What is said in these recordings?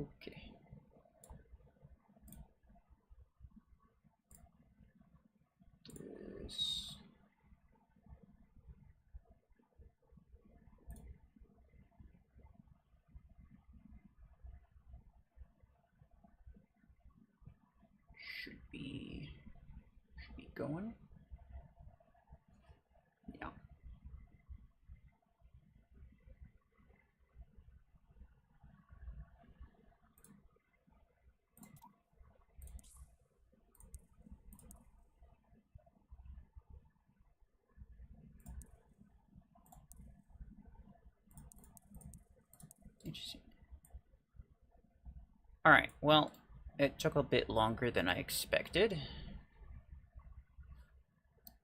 Okay. This. Should be going. Yeah. Interesting. All right. Well, it took a bit longer than I expected.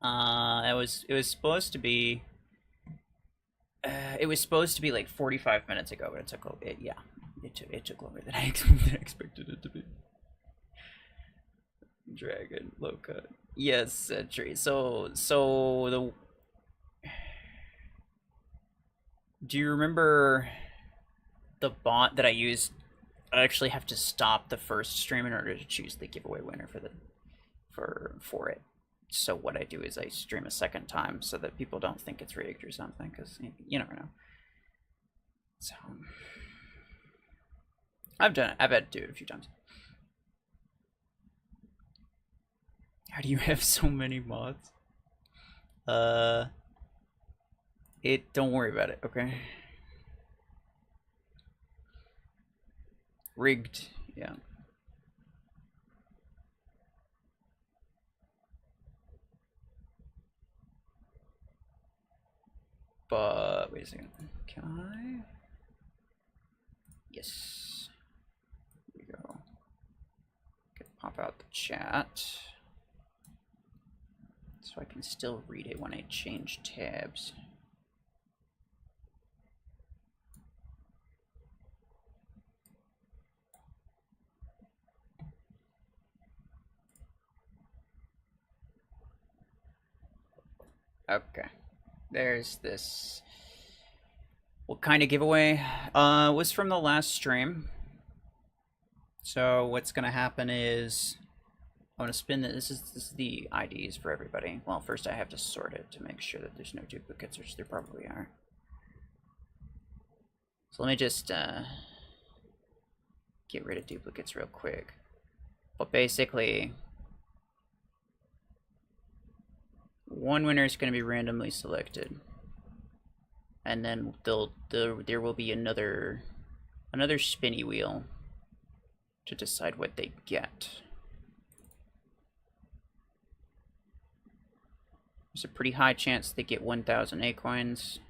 It was supposed to be like 45 minutes ago, but it took it took longer than I expected it to be. Dragon low cut. Yes, Sentry. So do you remember the bot that I used? I actually have to stop the first stream in order to choose the giveaway winner for it. So what I do is I stream a second time so that people don't think it's rigged or something, because you never know. So I've done it. I've had to do it a few times. How do you have so many mods? Don't worry about it, okay? Rigged, yeah. But wait a second. Can I? Yes. Here we go. Pop out the chat. So I can still read it when I change tabs. Okay. There's this. What kind of giveaway? Was from the last stream. So what's gonna happen is I'm gonna spin this. This is the IDs for everybody. Well, first I have to sort it to make sure that there's no duplicates, which there probably are. So let me just get rid of duplicates real quick. But basically, one winner is going to be randomly selected, and then there will be another spinny wheel to decide what they get. There's a pretty high chance they get 1,000 A-coins.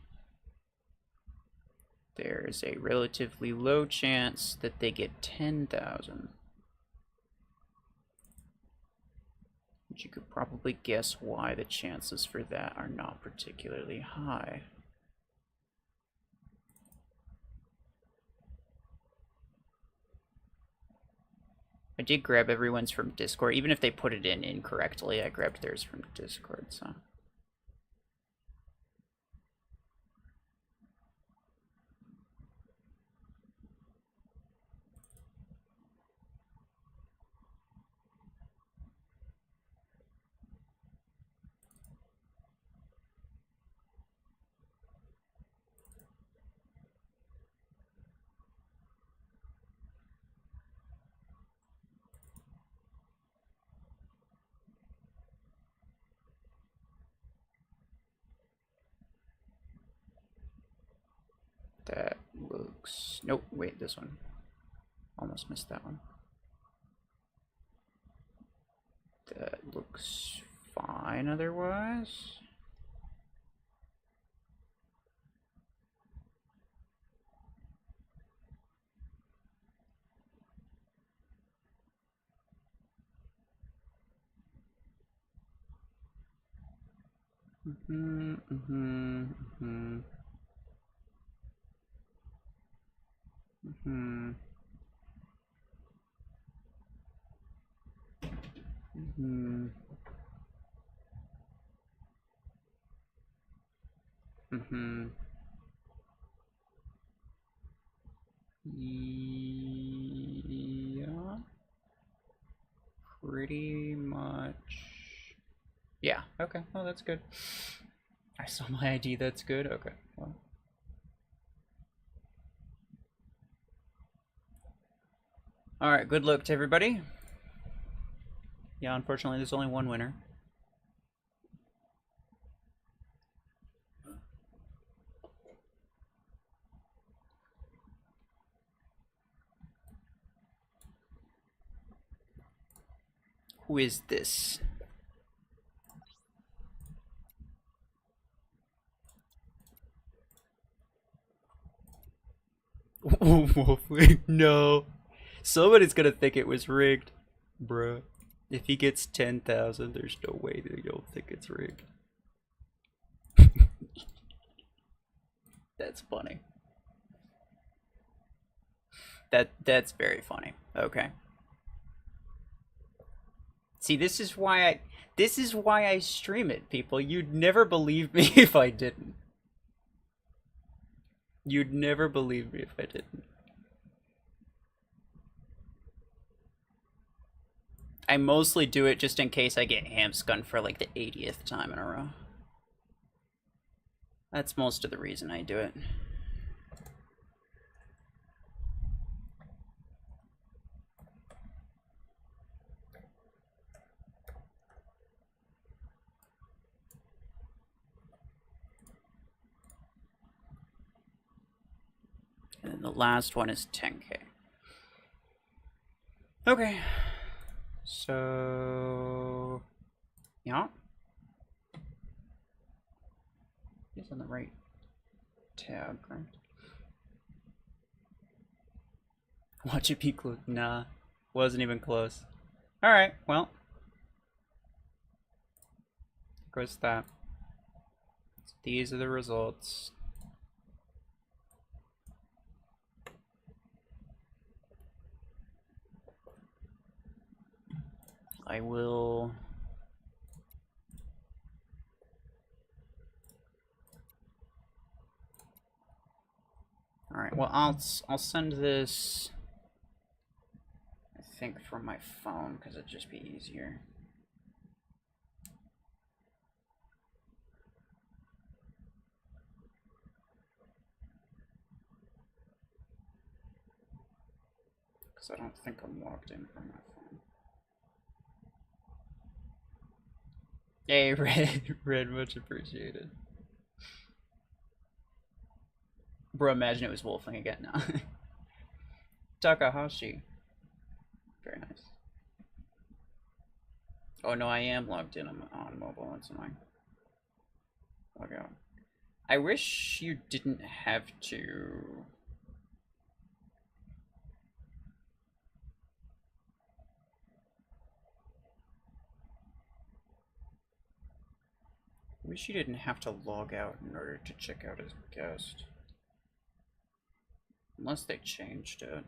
There's a relatively low chance that they get 10,000. But you could probably guess why the chances for that are not particularly high. I did grab everyone's from Discord. Even if they put it in incorrectly, I grabbed theirs from Discord, so. That looks... Nope, wait, this one. Almost missed that one. That looks fine otherwise. pretty much... Yeah, okay, well that's good. I saw my ID, that's good, okay, well. Alright, good luck to everybody. Yeah, unfortunately there's only one winner. Who is this? Oh, Wolfling, no. Somebody's gonna think it was rigged. Bruh. If he gets 10,000, there's no way they don't think it's rigged. That's funny. That's very funny. Okay. See, this is why I stream it, people. You'd never believe me if I didn't. You'd never believe me if I didn't. I mostly do it just in case I get hamscunned for like the 80th time in a row. That's most of the reason I do it. And the last one is 10k. Okay. So... yeah. He's on the right tab, right? Watch it be close. Nah. Wasn't even close. Alright, well. Of course that. These are the results. I will... Alright, well I'll send this, I think, from my phone, because it'd just be easier. Because I don't think I'm logged in from my phone. Hey, Red, much appreciated. Bro, imagine it was wolfing again now. Takahashi. Very nice. Oh no, I am logged in on mobile once in a while. Log out. I wish you didn't have to... I wish you didn't have to log out in order to check out as a guest. Unless they changed it.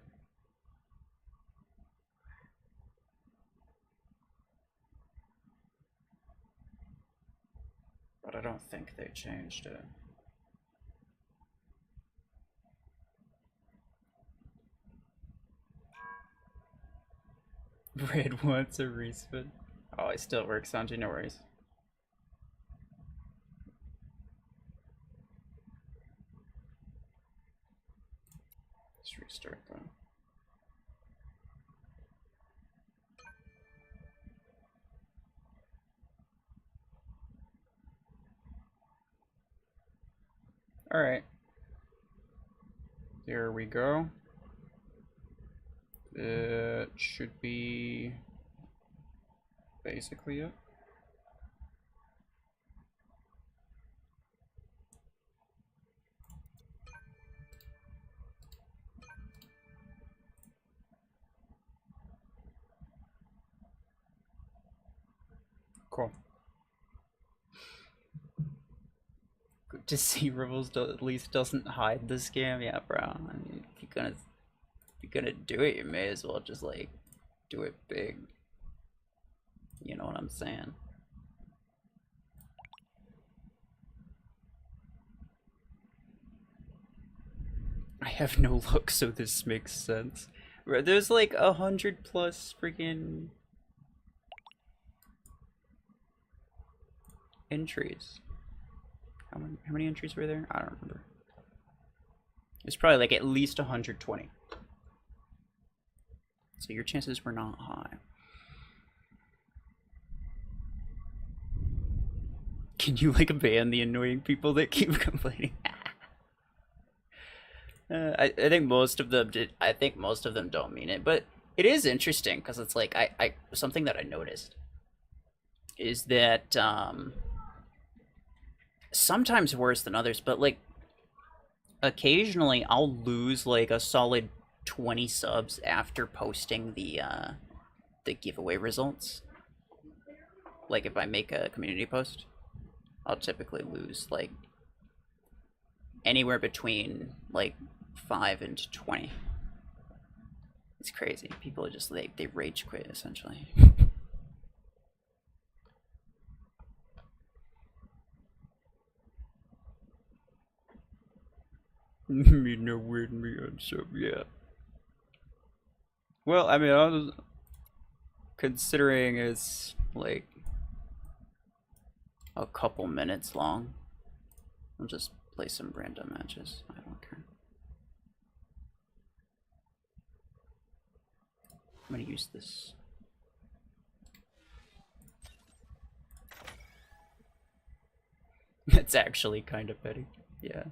But I don't think they changed it. Red wants a respin. Oh, it still works, Sanji, no worries. Let's restart that. Alright. There we go. It should be basically it. Cool. Good to see RuFFles at least doesn't hide the scam. Yeah, bro. I mean, if you're gonna do it, you may as well just like do it big. You know what I'm saying? I have no luck, so this makes sense. There's like 100+ freaking entries. How many entries were there? I don't remember. It's probably like at least 120. So your chances were not high. Can you like ban the annoying people that keep complaining? I think most of them did. I think most of them don't mean it, but it is interesting because it's like I something that I noticed is that sometimes worse than others, but like occasionally I'll lose like a solid 20 subs after posting the giveaway results. Like if I make a community post, I'll typically lose like anywhere between like 5 and 20. It's crazy. People are just like they rage quit essentially. Me no weird me on sub, yeah. Well, I mean, I was considering it's like a couple minutes long. I'll just play some random matches. I don't care. I'm gonna use this. It's actually kind of petty. Yeah.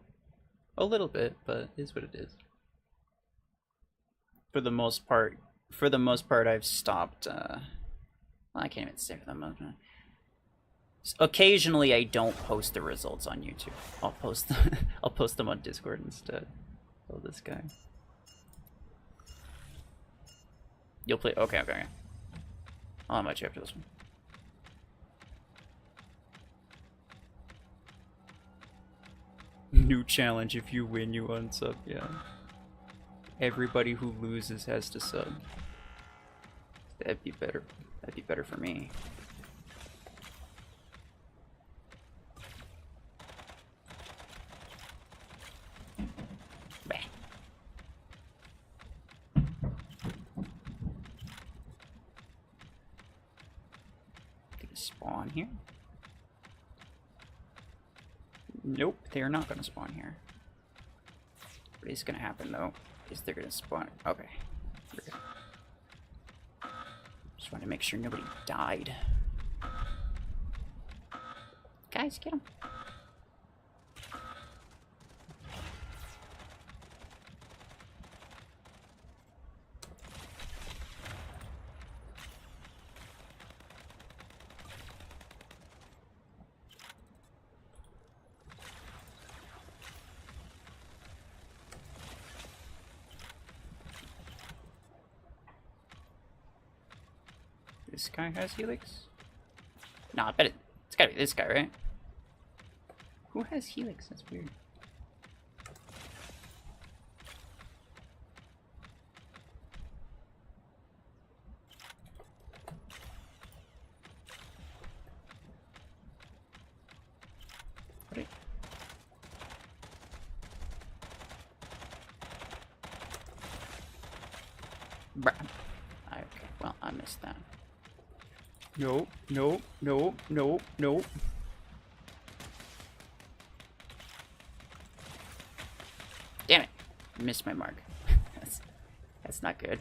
A little bit, but it is what it is. For the most part, I've stopped. Well, I can't even say for the most part. Occasionally, I don't post the results on YouTube. I'll post them. I'll post them on Discord instead. Oh, this guy. You'll play. Okay. I'll invite you after this one. New challenge: if you win, you unsub. Yeah. Everybody who loses has to sub. That'd be better. That'd be better for me. Bah. They spawn here? Nope, they are not going to spawn here. What is going to happen though is they're going to spawn. Okay. Just want to make sure nobody died. Guys, get him. This guy has helix? Nah, I bet it's gotta be this guy, right? Who has helix? That's weird. What? Bruh. Okay, well, I missed that. Nope. Damn it. Missed my mark. That's not good.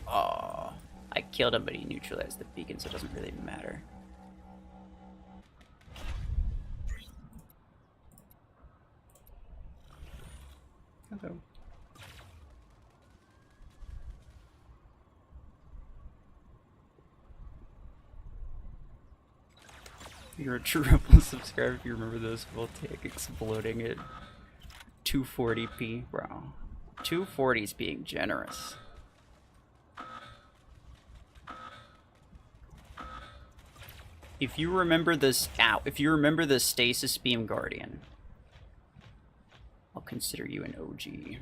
Oh, I killed him, but he neutralized the beacon, so it doesn't really matter. Hello. You're a triple subscriber if you remember those voltaic exploding at 240p. Bro. 240 is being generous. If you remember this if you remember the Stasis Beam Guardian, I'll consider you an OG.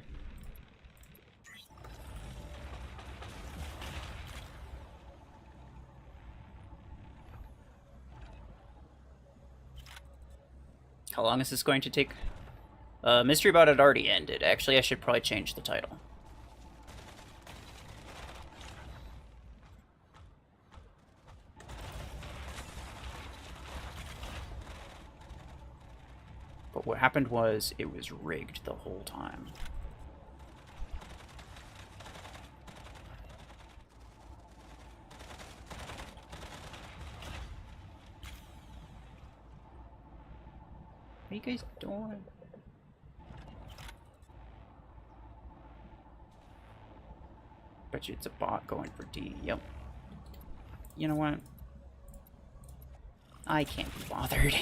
How long is this going to take? Mystery Bot had already ended. Actually, I should probably change the title. But what happened was it was rigged the whole time. What are you guys doing? Bet you it's a bot going for D. Yep. You know what? I can't be bothered.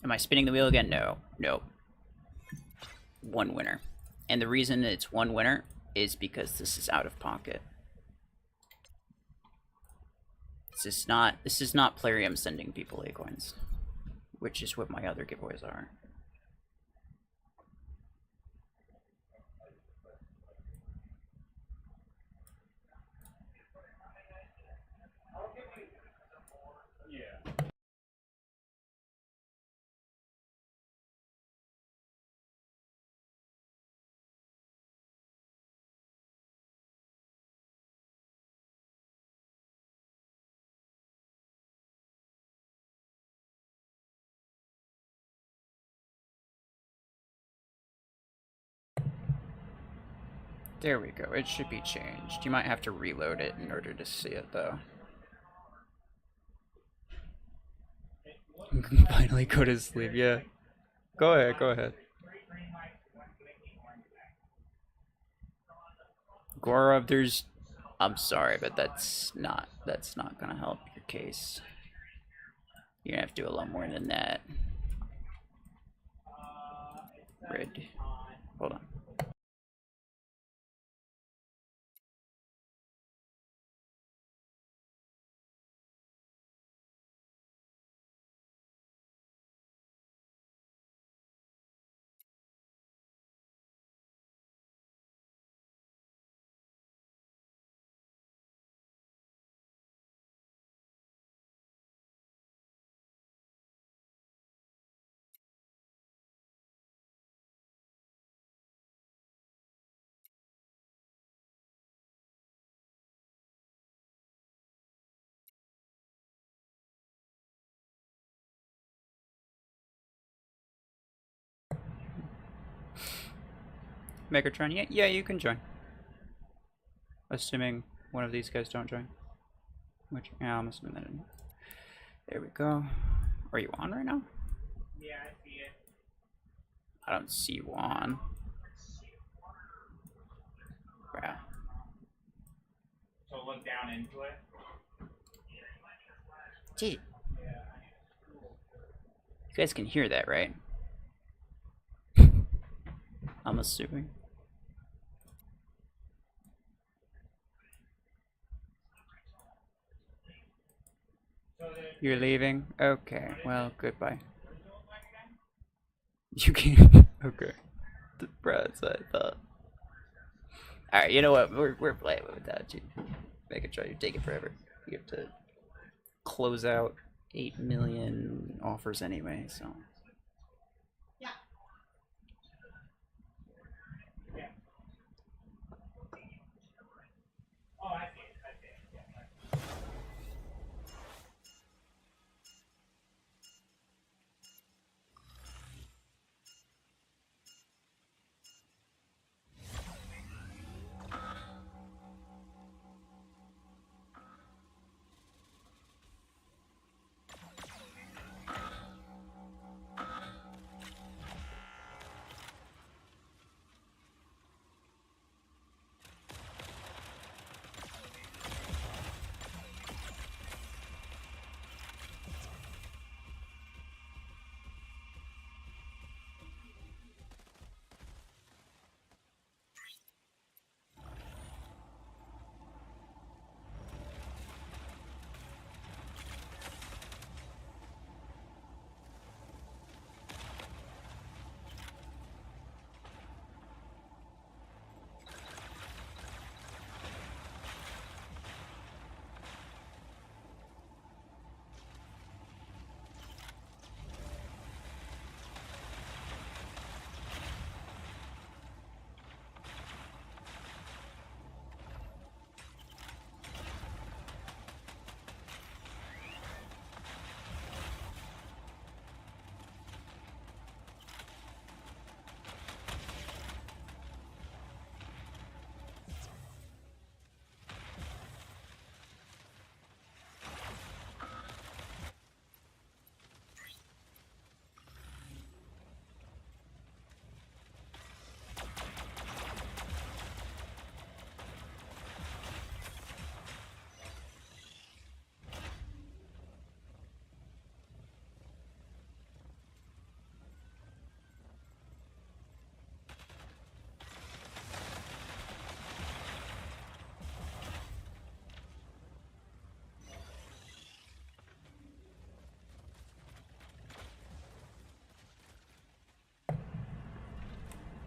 Am I spinning the wheel again? No. Nope. One winner. And the reason it's one winner is because this is out of pocket. This is not Plarium sending people acorns, which is what my other giveaways are. There we go. It should be changed. You might have to reload it in order to see it, though. Finally go to sleep, yeah. Go ahead, go ahead. Gorov, there's... I'm sorry, but that's not gonna help your case. You're gonna have to do a lot more than that. Red. Hold on. Megatron, yeah, you can join. Assuming one of these guys don't join. Which, yeah, I'm assuming that didn't. There we go. Are you on right now? Yeah, I see it. I don't see you on. Wow. So look down into it. Dude. You guys can hear that, right? I'm assuming. You're leaving? Okay, well, goodbye. You can't. Okay. The brats, I thought. Alright, you know what? We're playing without you. Make it try. You take it forever. You have to close out 8 million offers anyway, so. Yeah. Yeah. Oh, I see it. I see it. Yeah.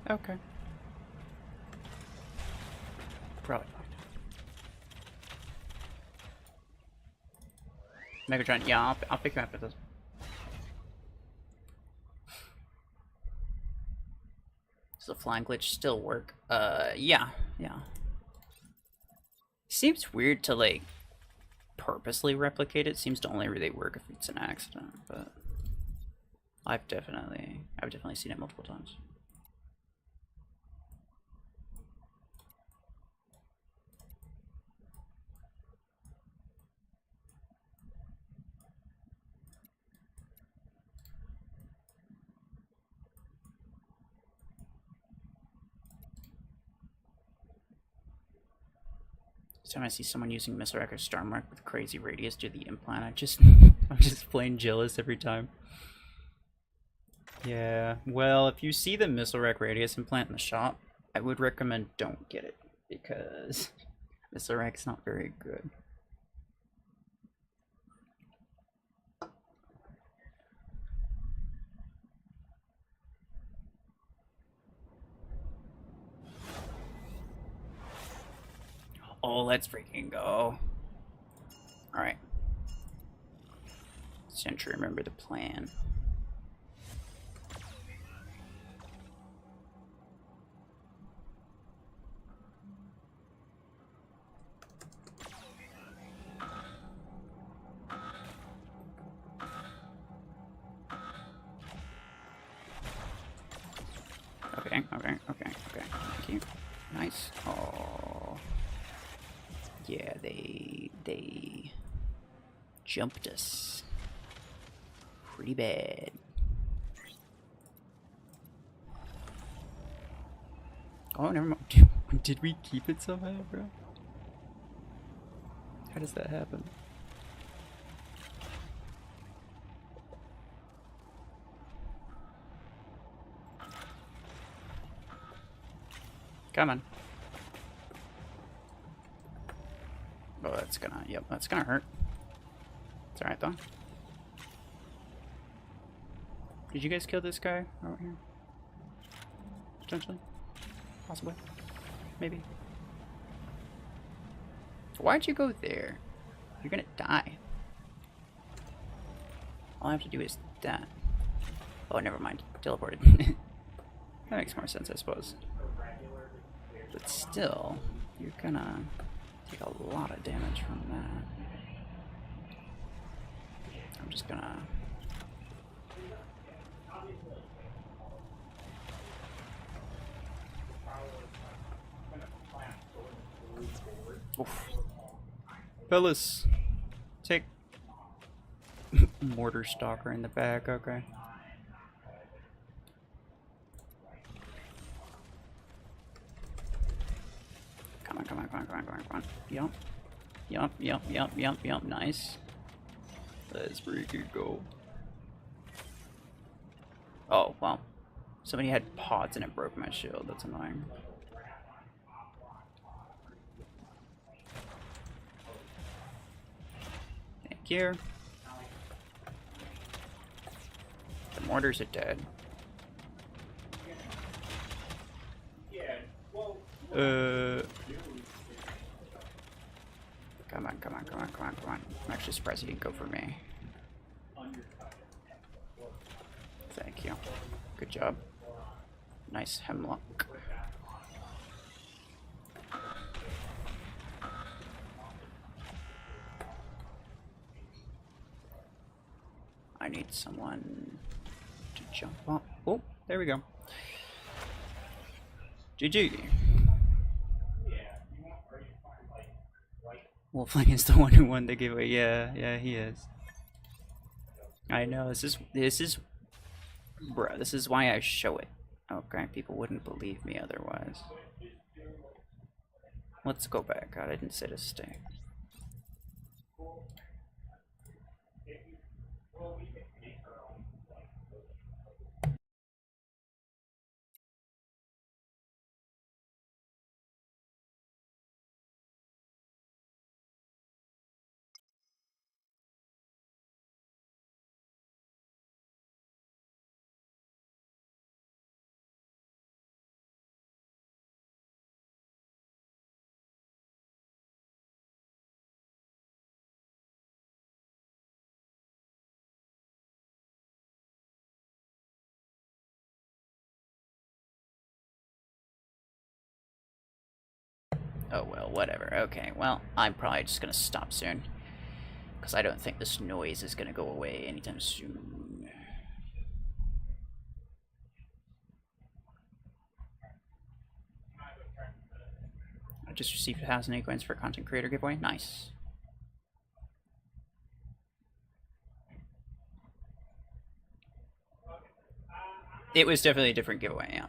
Okay. Probably not. Megatron, yeah, I'll pick you up with this. Does the flying glitch still work? Yeah, yeah. Seems weird to, like, purposely replicate it. Seems to only really work if it's an accident, but I've definitely seen it multiple times. Every time I see someone using Missile Rack or Star Mark with crazy radius to the implant, I'm just plain jealous every time. Yeah, well, if you see the Missile Rack radius implant in the shop, I would recommend don't get it because Missile Rack's not very good. Oh, let's freaking go. Alright. Sentry, remember the plan. Okay. Thank you. Nice. Oh. Yeah, they jumped us. Pretty bad. Oh, never mind. Did we keep it somehow, bro? How does that happen? Come on. Oh, that's gonna, yep, that's gonna hurt. It's alright though. Did you guys kill this guy over here? Potentially? Possibly? Maybe? Why'd you go there? You're gonna die. All I have to do is that. Oh, never mind. Teleported. That makes more sense, I suppose. But still, you're gonna take a lot of damage from that. I'm just gonna... Oof. Fellas, take Mortar Stalker in the back, okay. Come on. Yup. Nice. Let's freaking go. Oh, well. Somebody had pods and it broke my shield. That's annoying. Thank you. The mortars are dead. Come on. I'm actually surprised he didn't go for me. Thank you. Good job. Nice hemlock. I need someone to jump up. Oh, there we go. GG. Wolfling is the one who won the giveaway. Yeah, he is. I know. This is, bruh. This is why I show it. Okay, people wouldn't believe me otherwise. Let's go back. God, I didn't say to stay. Oh well, whatever. Okay, well, I'm probably just gonna stop soon. Because I don't think this noise is gonna go away anytime soon. I just received 1,000 coins for a content creator giveaway. Nice. It was definitely a different giveaway, yeah.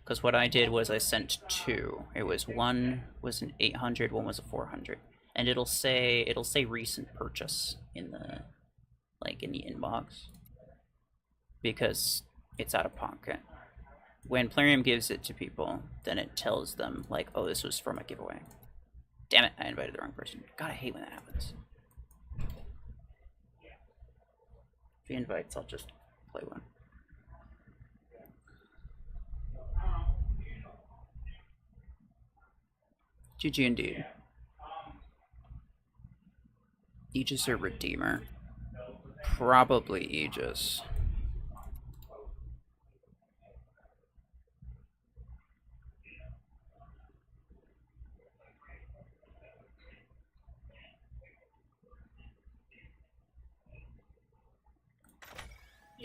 Because what I did was I sent two. It was one was an 800, one was a 400, and it'll say recent purchase in the in the inbox because it's out of pocket. When Plarium gives it to people, then it tells them like, oh, this was from a giveaway. Damn it, I invited the wrong person. God, I hate when that happens. If he invites, I'll just play one. GG indeed. Aegis or Redeemer? Probably Aegis.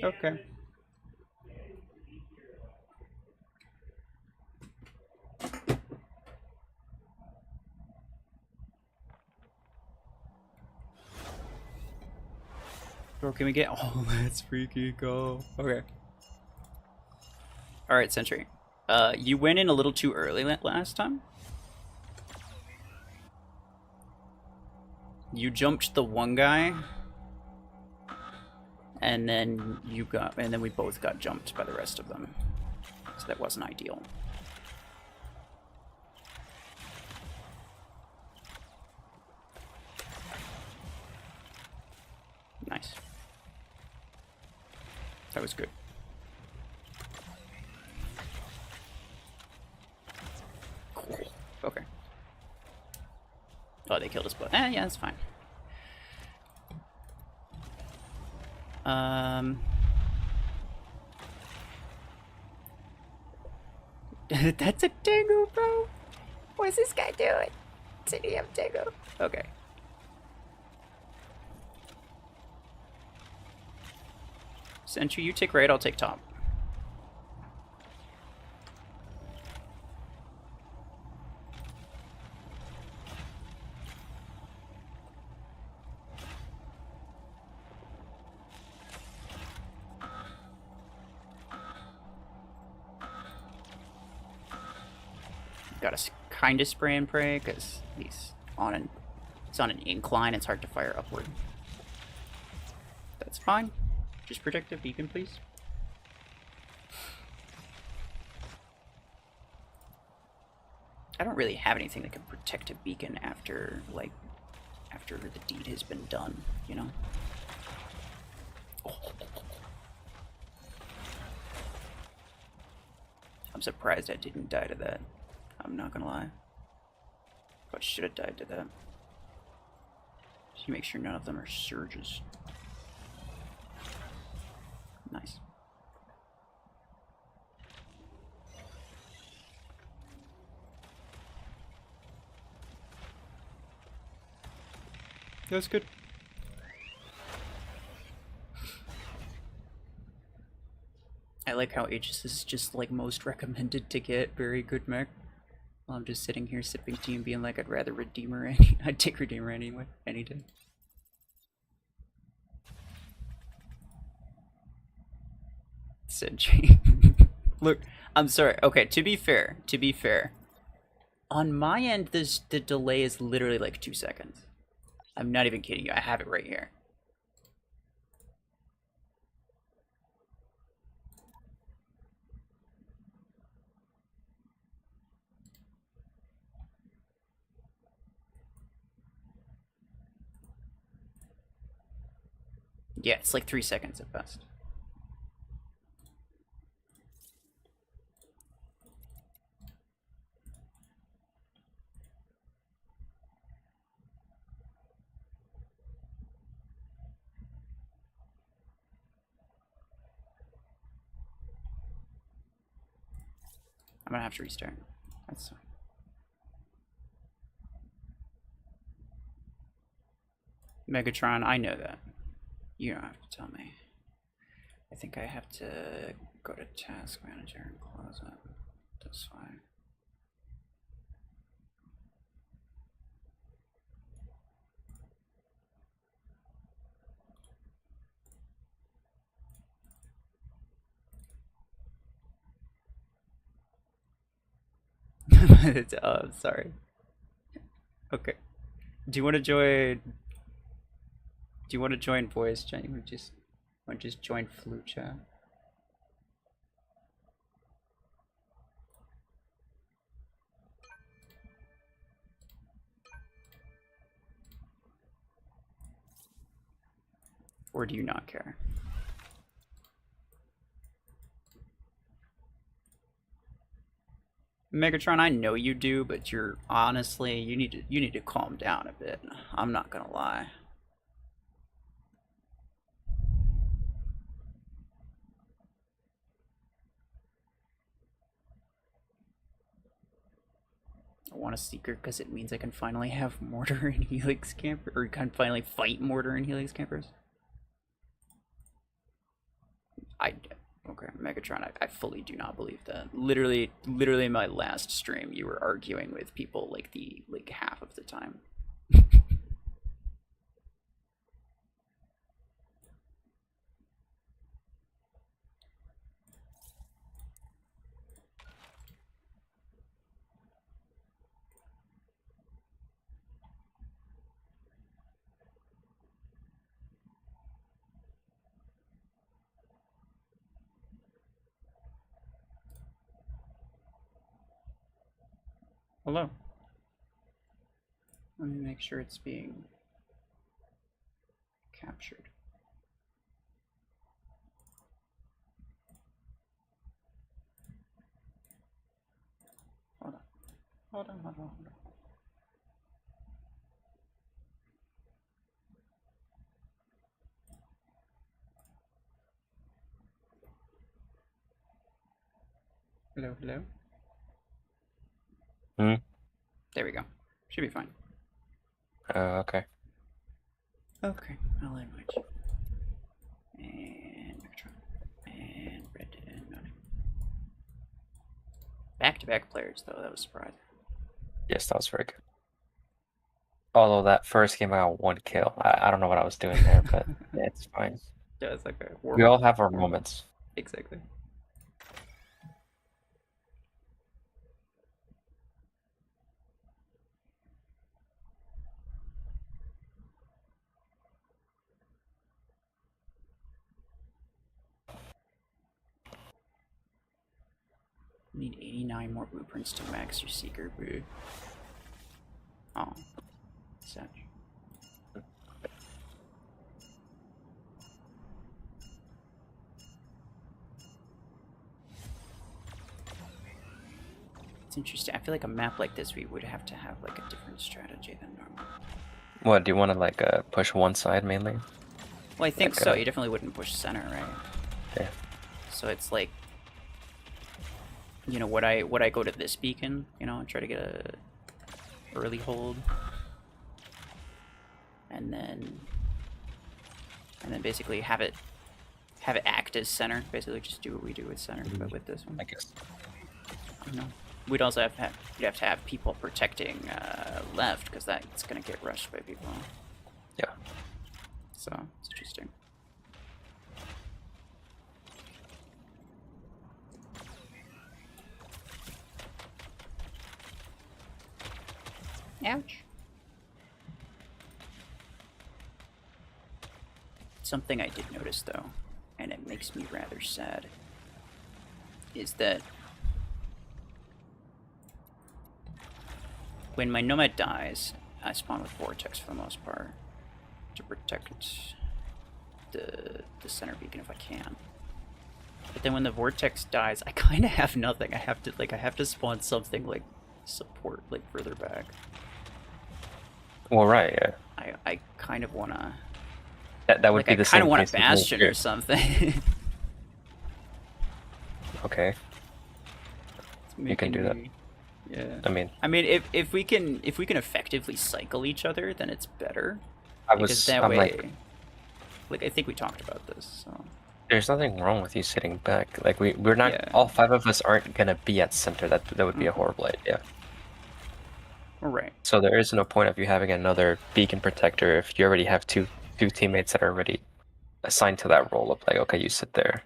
Okay. Bro, can we get... Oh, that's freaky. Go. Okay. Alright, Sentry. You went in a little too early last time. You jumped the one guy, and then we both got jumped by the rest of them. So that wasn't ideal. Nice. That was good. Cool. Okay. Oh, they killed us both. Yeah, that's fine. That's a tango, bro. What's this guy doing? Did he have tango? Okay. Sentry, you take right, I'll take top. Gotta kind of spray and pray because it's on an incline. It's hard to fire upward. That's fine. Just protect the beacon, please. I don't really have anything that can protect a beacon after the deed has been done, you know? Oh. I'm surprised I didn't die to that. I'm not gonna lie. But should have died to that. Just make sure none of them are surges. Nice. That's good. I like how Aegis is just like most recommended to get very good mech. While I'm just sitting here sipping tea and being like, I'd rather Redeemer I'd take Redeemer anyway, any day. Sentry. Look, I'm sorry. Okay, to be fair, on my end, the delay is literally like 2 seconds. I'm not even kidding you. I have it right here. Yeah, it's like 3 seconds at best. I'm gonna have to restart. That's fine. Megatron, I know that. You don't have to tell me. I think I have to go to Task Manager and close it. That's fine. Oh, sorry. Okay. Do you want to join? Do you want to join voice chat? You want to just join flute chat? Or do you not care? Megatron, I know you do, but you're honestly you need to calm down a bit. I'm not gonna lie. I want a seeker because it means I can finally have mortar and helix camper, or can finally fight mortar and helix campers. Okay, Megatron, I fully do not believe that. Literally in my last stream, you were arguing with people like half of the time. Hello. Let me make sure it's being captured. Hold on. Hold on, hold on, hold on. Hello, hello. Hmm. There we go. Should be fine. Okay. Okay, I'll invite you. And Megatron. And Red and Mountain. Back-to-back players, though. That was surprising. Yes, that was very good. Although that first game I got 1 kill. I don't know what I was doing there, but it's fine. Yeah, it's like a We all have our moments. Exactly. You need 89 more blueprints to max your seeker, boo. Oh. Such. It's interesting. I feel like a map like this, we would have to have like a different strategy than normal. What, do you want to like push one side mainly? Well, I think Like, so. You definitely wouldn't push center, right? Yeah. So it's like, you know, would I go to this beacon, you know, and try to get a early hold, and then basically have it act as center. Basically, just do what we do with center, but with this one. I guess. I don't know. We'd also you'd have to have people protecting left, because that's gonna get rushed by people. Yeah. So it's interesting. Ouch. Something I did notice though, and it makes me rather sad, is that when my Nomad dies, I spawn with Vortex for the most part to protect the center beacon if I can. But then when the Vortex dies, I kind of have nothing. I have to spawn something like support like further back. Well, right, yeah. I kind of wanna. That would Like, be the same I kind of want case a with me bastion here. or something. Okay. You can do that. Yeah. I mean, if we can effectively cycle each other, then it's better. Because that I'm way, like I think we talked about this. So there's nothing wrong with you sitting back. Like we're not, yeah, all 5 of us aren't gonna be at center. That would be a mm-hmm. horrible idea. All right. So there is no point of you having another beacon protector if you already have two teammates that are already assigned to that role of like, okay, you sit there.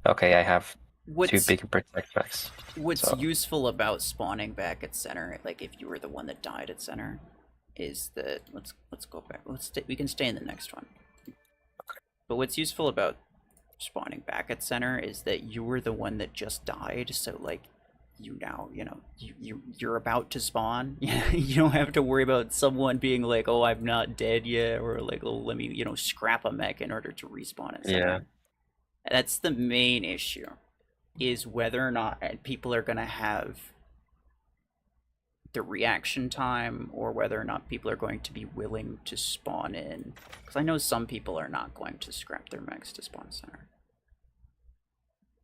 Okay, I have two What's beacon protectors. what's So useful about spawning back at center, like if you were the one that died at center, is that let's go back. We can stay in the next one. But what's useful about spawning back at center is that you were the one that just died, so like you now, you're about to spawn. You don't have to worry about someone being like, oh, I'm not dead yet, or like, oh, let me, scrap a mech in order to respawn at yeah, center. That's the main issue, is whether or not people are gonna have the reaction time, or whether or not people are going to be willing to spawn in. Because I know some people are not going to scrap their mechs to spawn center.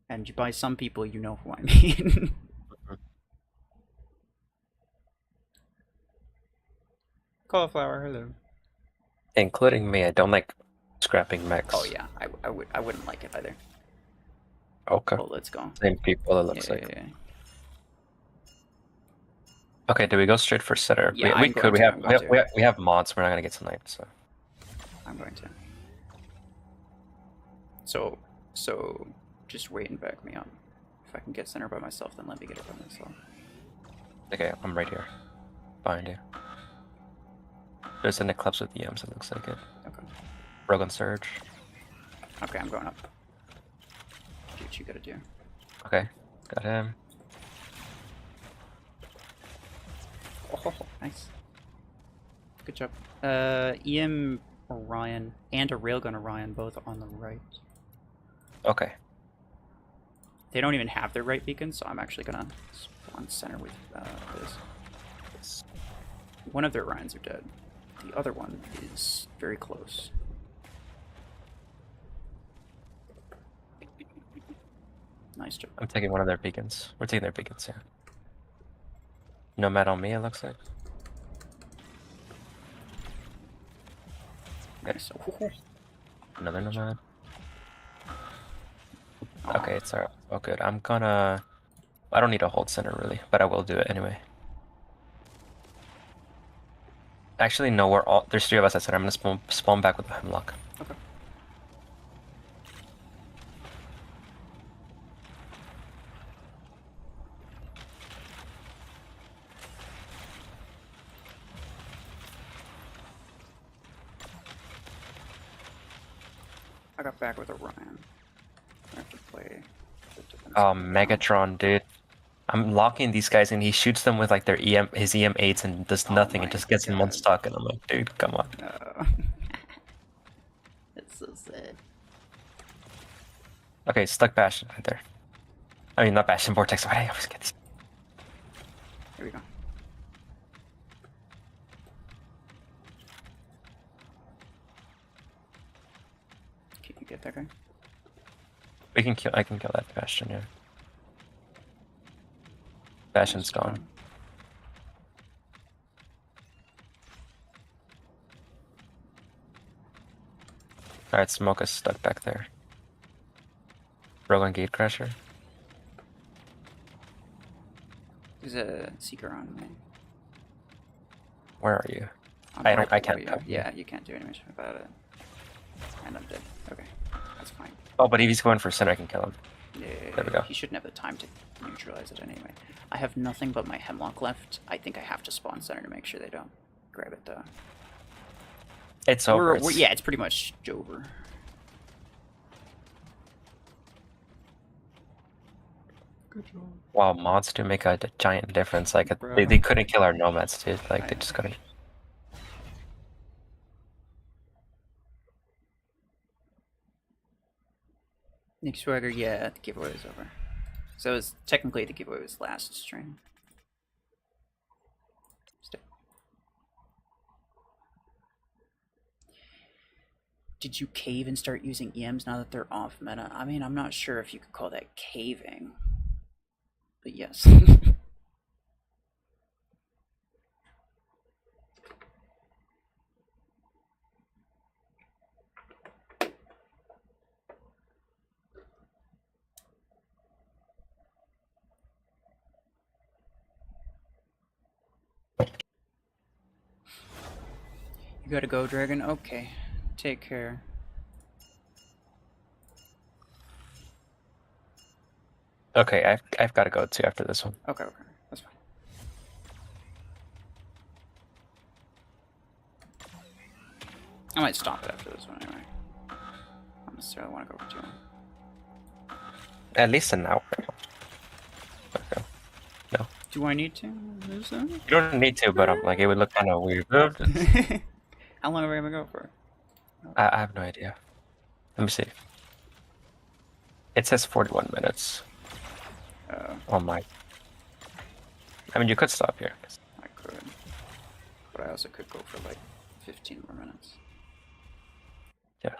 And by some people, you know who I mean. Cauliflower, hello. including me. I don't like scrapping mechs. Oh yeah, I wouldn't like it either. Okay. Oh, let's go. Same people. It looks Yeah, like. yeah, yeah. Okay, do we go straight for center? Yeah, We I'm could. going to. I'm going to. We have mods. We're not gonna get sniped. So I'm going to. So just wait and back me up. If I can get center by myself, then let me get it by myself. okay, I'm right here, behind you. There's an eclipse with EMs. It looks like it. Okay. Rogue on surge. Okay, I'm going up. Do what you gotta do. Okay, got him. Oh, nice. Good job. EM Orion and a Railgun Orion both on the right. Okay. They don't even have their right beacon, so I'm actually gonna spawn center with this. One of their Orions are dead. The other one is very close. Nice job. I'm taking one of their beacons. We're taking their beacons, yeah. Nomad on me, it looks like. Okay. Nice. Another nomad. Aw. Okay, it's alright. Oh, good. I don't need to hold center really, but I will do it anyway. Actually, no, there's 3 of us at center. I'm gonna spawn back with the hemlock. Okay. I got back with Orion. I have to play. Oh, Megatron, dude. I'm locking these guys and he shoots them with like his EM8s and does nothing and just gets them unstuck and I'm like, dude, come on. That's so sad. Okay, stuck Bastion right there. I mean, not Bastion, Vortex. Why did I always get these? Here we go. Can you get that guy? I can kill that Bastion, yeah. Bastion's gone. Alright, Smoke is stuck back there. Rogue on Gatecrasher. There's a Seeker on me. Where are you? I can't. Yeah, you can't do anything about it. And I'm dead. Okay, that's fine. Oh, but if he's going for center, I can kill him. Yeah, There we go. He shouldn't have the time to neutralize it anyway. I have nothing but my Hemlock left. I think I have to spawn center to make sure they don't grab it though. It's over. Yeah, it's pretty much over. Good job. Wow, mods do make a giant difference. Like they couldn't kill our nomads, dude. Like they just couldn't. Nick Swagger, yeah, the giveaway is over. So it's technically the giveaway was last stream. Did you cave and start using EMs now that they're off meta? I mean, I'm not sure if you could call that caving. But yes. You gotta go, Dragon? Okay. Take care. Okay, I've got to go too after this one. Okay, okay. That's fine. I might stop it after this one anyway. I don't necessarily want to go for too long. At least an hour. Okay. No, Do I need to? Is that? you don't need to, but I'm like, it would look kind of weird. How long are we gonna go for? I have no idea. Let me see. It says 41 minutes on my. I mean, you could stop here. I could. But I also could go for like 15 more minutes. Yeah.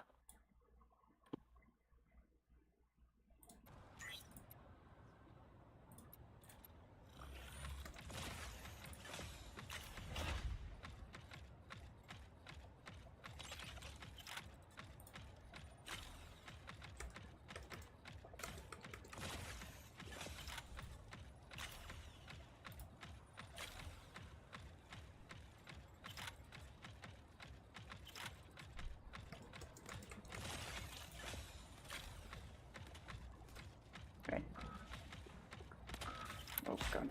Okay. Oh god.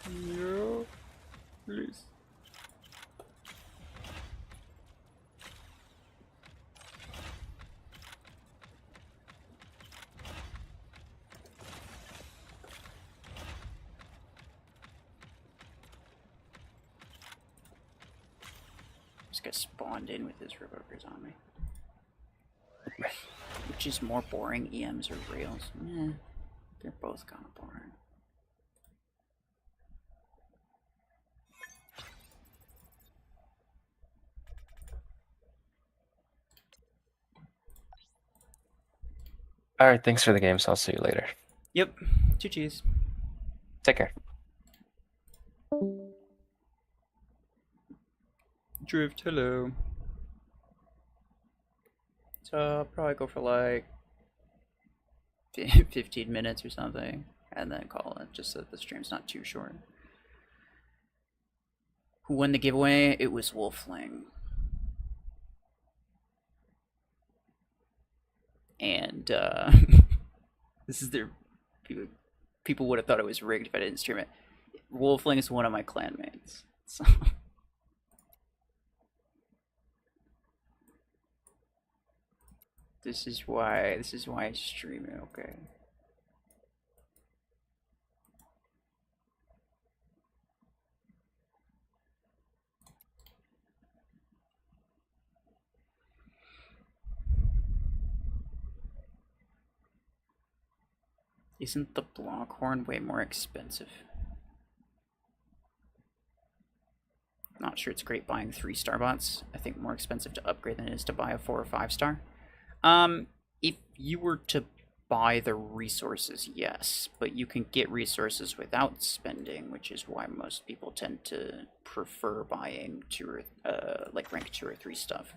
No, please. This guy spawned in with his revokers on me. Which is more boring, EMs or rails? Eh, they're both kind of boring. All right, thanks for the game. So I'll see you later. Yep. GG's. Take care. Drift, hello. So I'll probably go for like 15 minutes or something, and then call it, just so that the stream's not too short. Who won the giveaway? It was Wolfling. And this is their people would have thought it was rigged if I didn't stream it. Wolfling is one of my clanmates. So this is why I stream it, okay. Isn't the Blockhorn way more expensive? Not sure it's great buying 3-star bots. I think more expensive to upgrade than it is to buy a 4 or 5-star. If you were to buy the resources, yes, but you can get resources without spending, which is why most people tend to prefer buying like rank 2 or 3 stuff.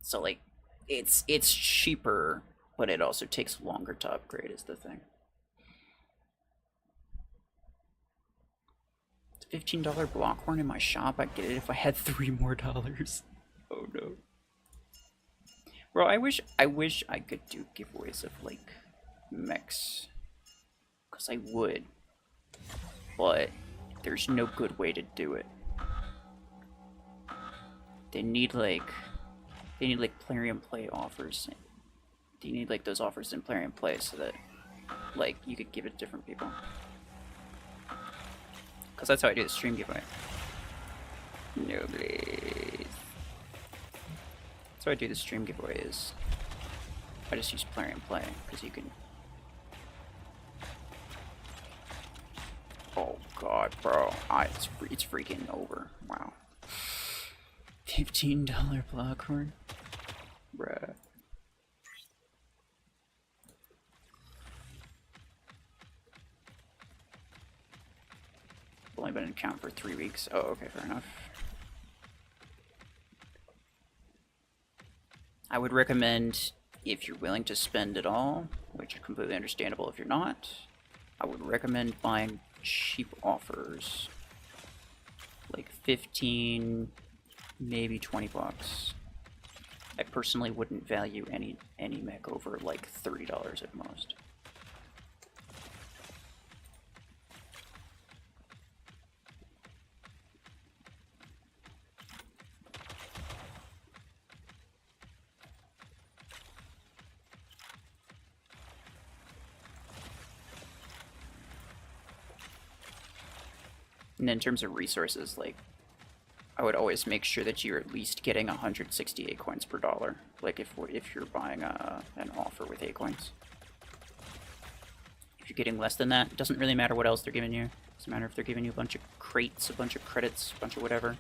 So like, it's cheaper, but it also takes longer to upgrade is the thing. It's $15 Blockhorn in my shop. I'd get it if I had $3 more. Oh no. Bro, I wish I could do giveaways of like mechs. Cause I would. But there's no good way to do it. They need like Plarium Play offers. You need like those offers in Plarium Play so that like you could give it to different people. Cause that's how I do the stream giveaway. No, please. That's how I do the stream giveaway is I just use Plarium Play because you can. Oh god, bro! It's freaking over. Wow. $15 Blockhorn, bruh. only been in account for 3 weeks. Oh, okay, fair enough. I would recommend, if you're willing to spend it all, which is completely understandable if you're not, I would recommend buying cheap offers. Like 15, maybe 20 bucks. I personally wouldn't value any mech over like $30 at most. And in terms of resources, like, I would always make sure that you're at least getting 168 coins per dollar. Like if you're buying an offer with 8 coins. If you're getting less than that, it doesn't really matter what else they're giving you. It doesn't matter if they're giving you a bunch of crates, a bunch of credits, a bunch of whatever.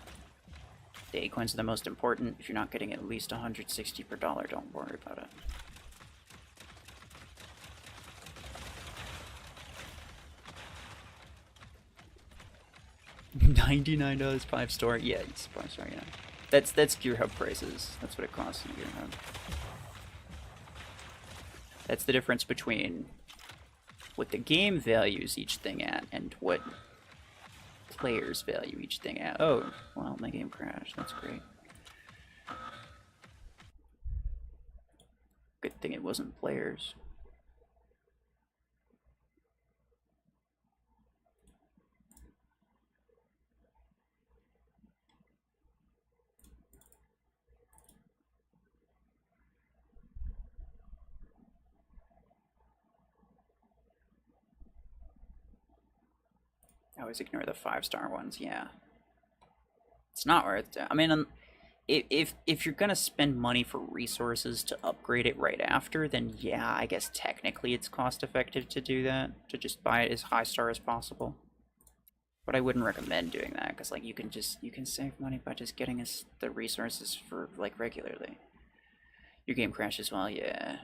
The 8 coins are the most important. If you're not getting at least 160 per dollar, don't worry about it. $99 5-star? Yeah, it's 5-star, yeah. That's Gear Hub prices. That's what it costs in Gear Hub. That's the difference between what the game values each thing at and what players value each thing at. Oh, well, my game crashed. That's great. Good thing it wasn't players. I always ignore the 5-star ones, yeah. It's not worth it. I mean, if you're gonna spend money for resources to upgrade it right after, then yeah, I guess technically it's cost effective to do that, to just buy it as high star as possible. But I wouldn't recommend doing that, because like you can save money by just getting the resources for like regularly. Your game crashes, well, yeah.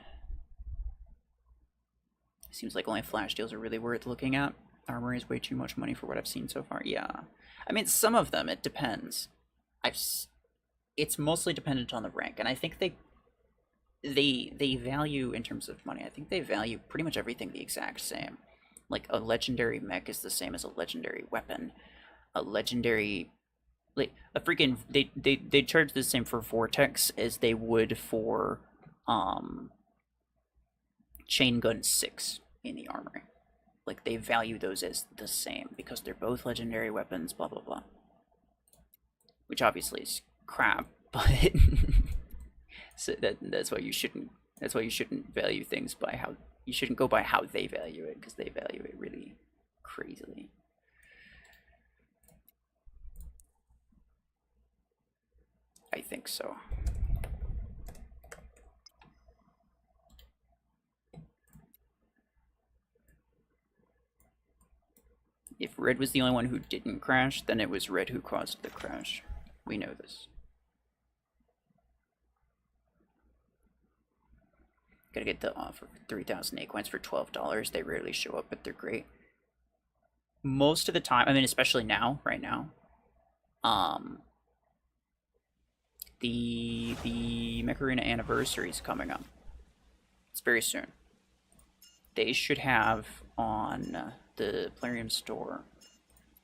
Seems like only flash deals are really worth looking at. Armory is way too much money for what I've seen so far. Yeah, I mean some of them, it depends. It's mostly dependent on the rank, and I think they value in terms of money. I think they value pretty much everything the exact same. Like a legendary mech is the same as a legendary weapon. A legendary, like a freaking they charge the same for Vortex as they would for Chain Gun 6 in the Armory. Like, they value those as the same because they're both legendary weapons, blah blah blah. Which obviously is crap, but so that's why you shouldn't value things by how you shouldn't go by how they value it, because they value it really crazily. I think so. If Red was the only one who didn't crash, then it was Red who caused the crash. We know this. Gotta get the offer for 3,008 coins for $12. They rarely show up, but they're great. Most of the time, I mean, especially now, right now, the Mech Arena anniversary is coming up. It's very soon. They should have on the Plarium store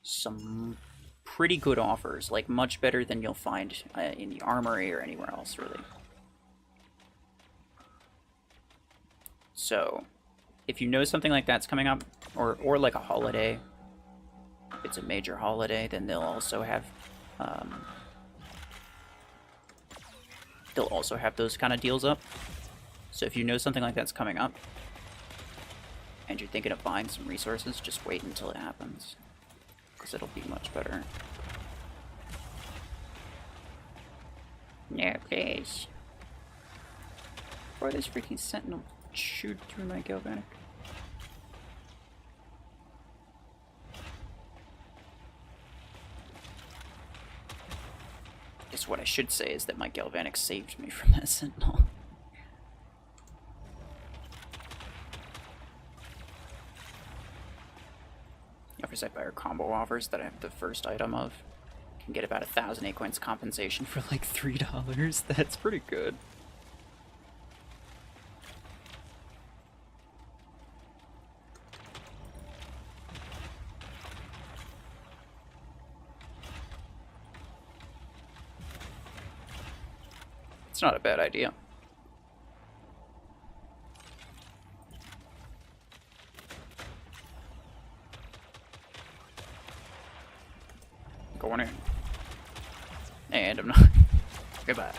some pretty good offers, like much better than you'll find in the Armory or anywhere else, really. So, if you know something like that's coming up, or like a holiday, if it's a major holiday, then they'll also have those kind of deals up. So if you know something like that's coming up, and you're thinking of buying some resources, just wait until it happens, because it'll be much better. Yeah, please. Boy, this freaking sentinel chewed through my galvanic. Guess what I should say is that my galvanic saved me from that sentinel. Yeah, for because I buy our combo offers that I have the first item of. Can get about 1,000 acorns compensation for like $3. That's pretty good. It's not a bad idea. Going in. And I'm not. Goodbye.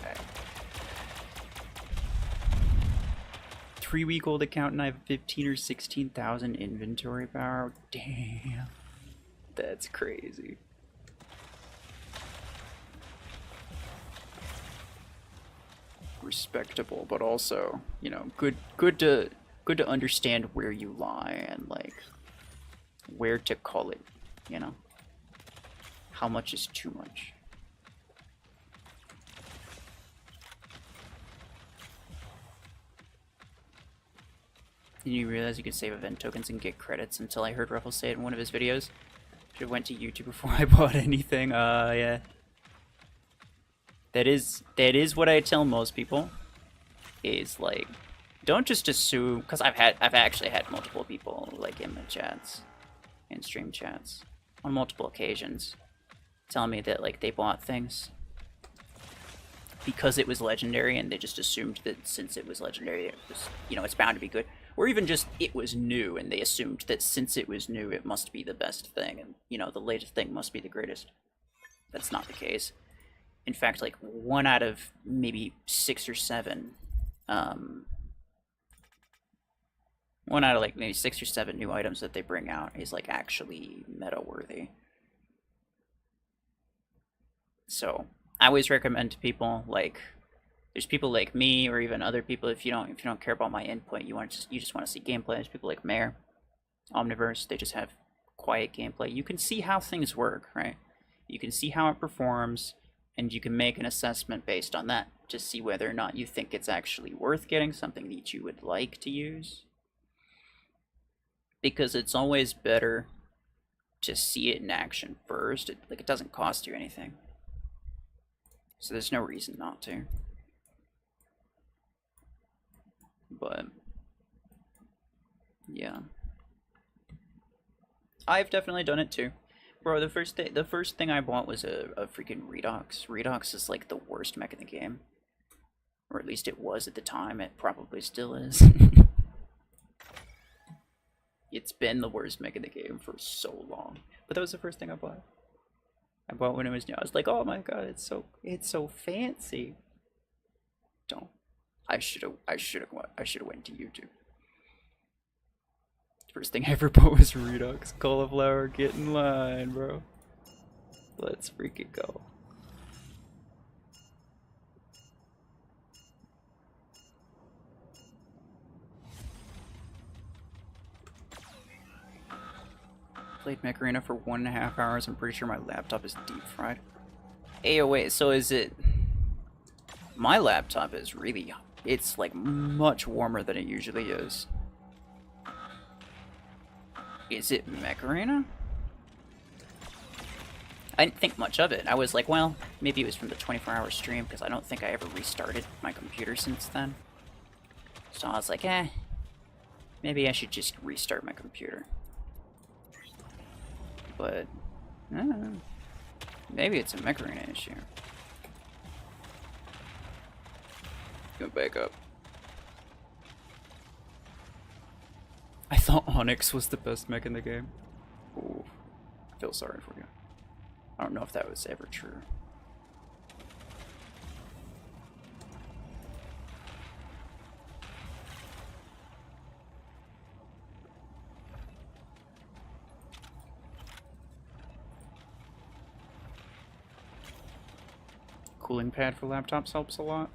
3-week-old account and I have 15 or 16,000 inventory power. Damn. That's crazy. Respectable, but also, you know, good to understand where you lie and like where to call it, you know. How much is too much? Did you realize you could save event tokens and get credits until I heard RuFFles say it in one of his videos? Should have went to YouTube before I bought anything. Yeah. That is what I tell most people. Is like, don't just assume, because I've actually had multiple people like in the chats, in stream chats, on multiple occasions, telling me that like they bought things because it was legendary, and they just assumed that since it was legendary, it was, you know, it's bound to be good. Or even just it was new, and they assumed that since it was new, it must be the best thing, and you know, the latest thing must be the greatest. That's not the case. In fact, like 1 out of maybe 6 or 7, 1 out of like maybe 6 or 7 new items that they bring out is like actually meta worthy. So I always recommend to people, like, there's people like me or even other people, if you don't care about my input, you just want to see gameplay. There's people like Mare, Omniverse, they just have quiet gameplay. You can see how things work, right? You can see how it performs, and you can make an assessment based on that to see whether or not you think it's actually worth getting, something that you would like to use. Because it's always better to see it in action first. It doesn't cost you anything. So there's no reason not to. But yeah. I've definitely done it too. Bro, the first thing I bought was a freaking Redox. Redox is like the worst mech in the game. Or at least it was at the time. It probably still is. It's been the worst mech in the game for so long. But that was the first thing I bought. I bought when it was new. I was like, oh my god, it's so fancy. Don't. I should have went to YouTube. First thing I ever bought was Redux. Cauliflower, get in line, bro. Let's freaking go. Played Mech Arena for 1.5 hours. I'm pretty sure my laptop is deep fried. Hey, oh wait, so is it... My laptop is really... It's like much warmer than it usually is. Is it Mech Arena? I didn't think much of it. I was like, well, maybe it was from the 24-hour stream, because I don't think I ever restarted my computer since then. So I was like, maybe I should just restart my computer. But, I don't know. Maybe it's a Mech Arena issue. Go back up. I thought Onyx was the best mech in the game. Ooh, I feel sorry for you. I don't know if that was ever true. Cooling pad for laptops helps a lot.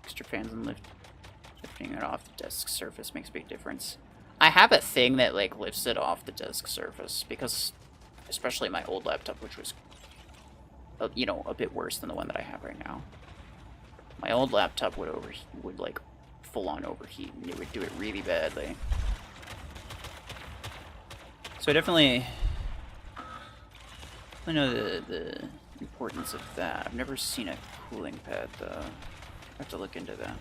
Extra fans and lifting it off the desk surface makes a big difference. I have a thing that like lifts it off the desk surface because, especially my old laptop, which was, you know, a bit worse than the one that I have right now. My old laptop would like full on overheat, and it would do it really badly. So I definitely definitely know the importance of that. I've never seen a cooling pad though. I have to look into that.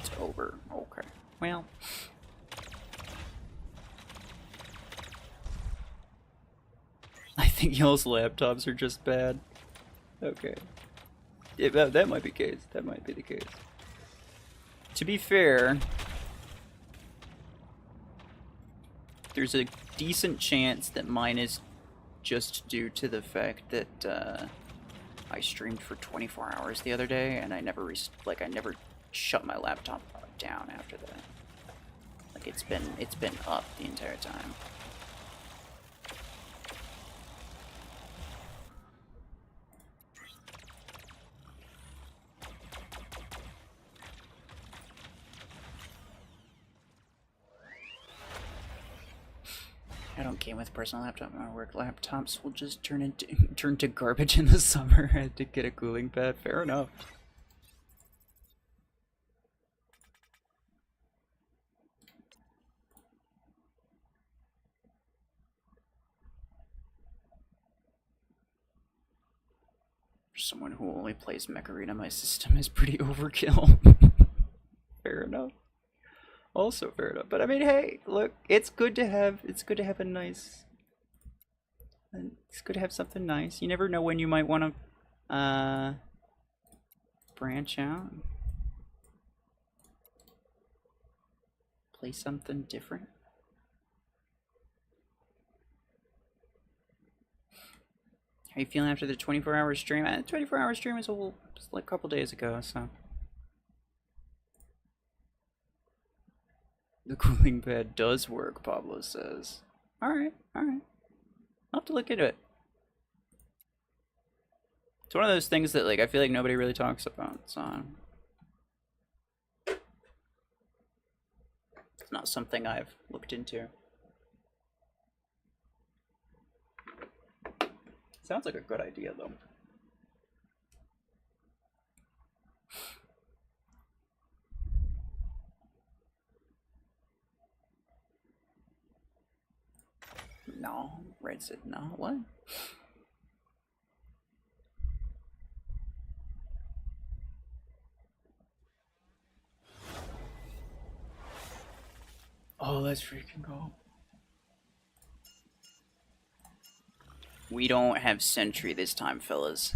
It's over. Okay. Well. I think y'all's laptops are just bad. Okay. Yeah, that might be the case. That might be the case. To be fair, there's a decent chance that mine is just due to the fact that I streamed for 24 hours the other day, and I never I never shut my laptop down after that. Like it's been up the entire time. I don't game with a personal laptop. My work laptops will just turn to garbage in the summer. I had to get a cooling pad. Fair enough. For someone who only plays Mech Arena, my system is pretty overkill. Fair enough. Also fair enough. But I mean, hey, look, it's good to have a nice. It's good to have something nice. You never know when you might want to branch out, play something different. How you feeling after the 24-hour stream? 24-hour stream was like a couple days ago, so. The cooling pad does work, Pablo says. Alright, alright. I'll have to look into it. It's one of those things that, like, I feel like nobody really talks about, so. It's not something I've looked into. Sounds like a good idea, though. No, Red said no. What? Oh, let's freaking go. We don't have Sentry this time, fellas.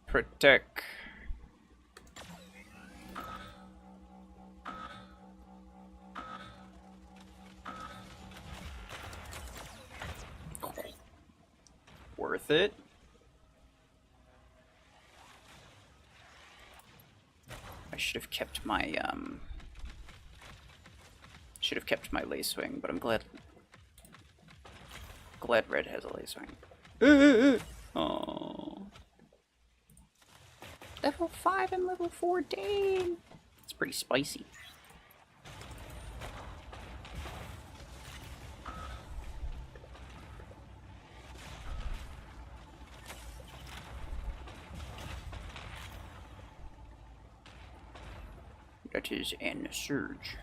Protect. Worth it. I should have kept my Lacewing, but I'm glad Red has a Lacewing. Oh. Level 5 and level 14. It's pretty spicy. That is an surge.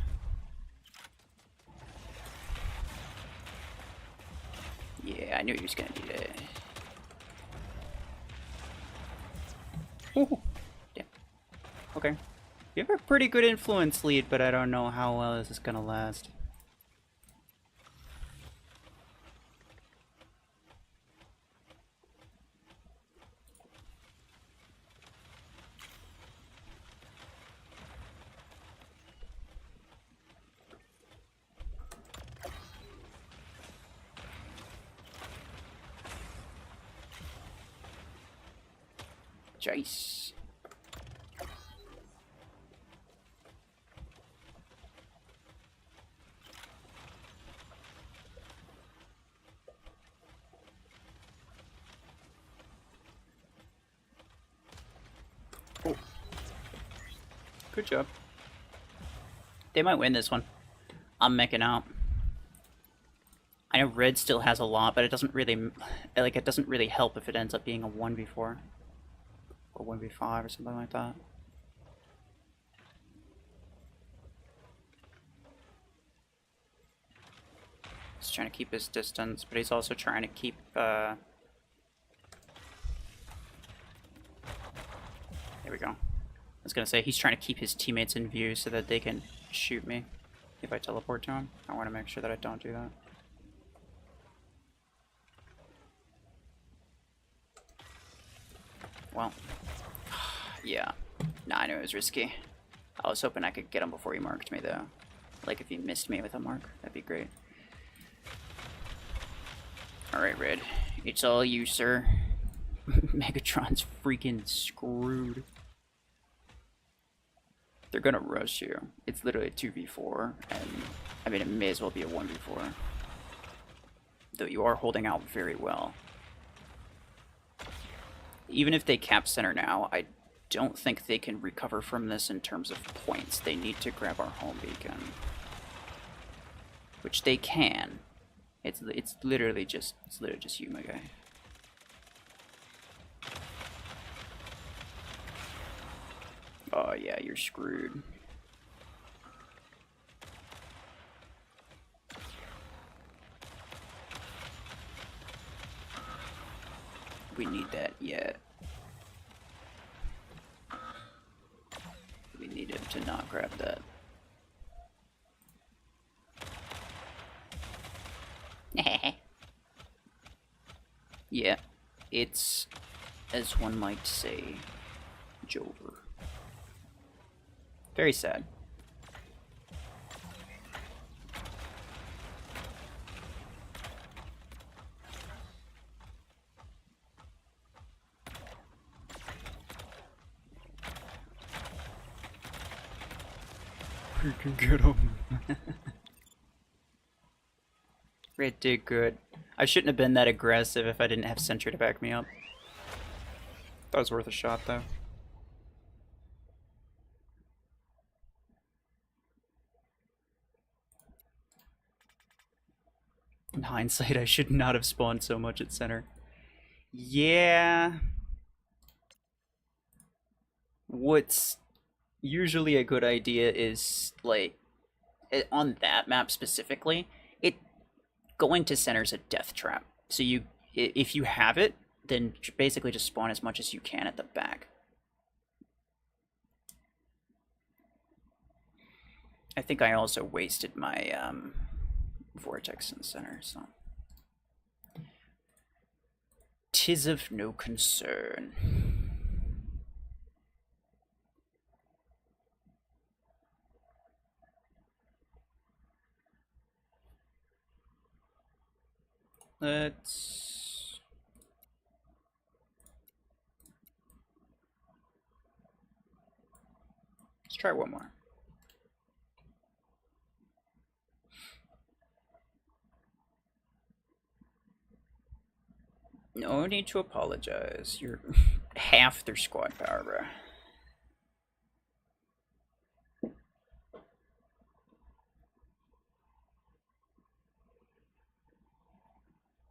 Yeah, I knew he was gonna do that. Ooh. Yeah. Okay. You have a pretty good influence lead, but I don't know how well this is gonna last. Jace. Oh. Good job. They might win this one. I'm meching out. I know Red still has a lot, but it doesn't really, like, it doesn't really help if it ends up being a 1v4. or 1v5 or something like that. He's trying to keep his distance, but he's also trying to keep, there we go. I was gonna say, he's trying to keep his teammates in view so that they can shoot me if I teleport to him. I want to make sure that I don't do that. Well, yeah. Nah, I knew it was risky. I was hoping I could get him before he marked me, though. Like, if he missed me with a mark, that'd be great. Alright, Red. It's all you, sir. Megatron's freaking screwed. They're gonna rush you. It's literally a 2v4, and I mean, it may as well be a 1v4. Though you are holding out very well. Even if they cap center now, I don't think they can recover from this in terms of points. They need to grab our home beacon. Which they can. It's literally just you, my guy. Oh yeah, you're screwed. We need that yet. We need him to not grab that. Yeah, it's, as one might say, Jover. Very sad. We can get him. Red did good. I shouldn't have been that aggressive if I didn't have Sentry to back me up. That was worth a shot, though. In hindsight, I should not have spawned so much at center. Yeah. What's usually a good idea is, like, on that map specifically, going to center is a death trap. So if you have it, then basically just spawn as much as you can at the back. I think I also wasted my vortex in center, so 'tis of no concern. Let's try one more. No need to apologize. You're half their squad power, bro.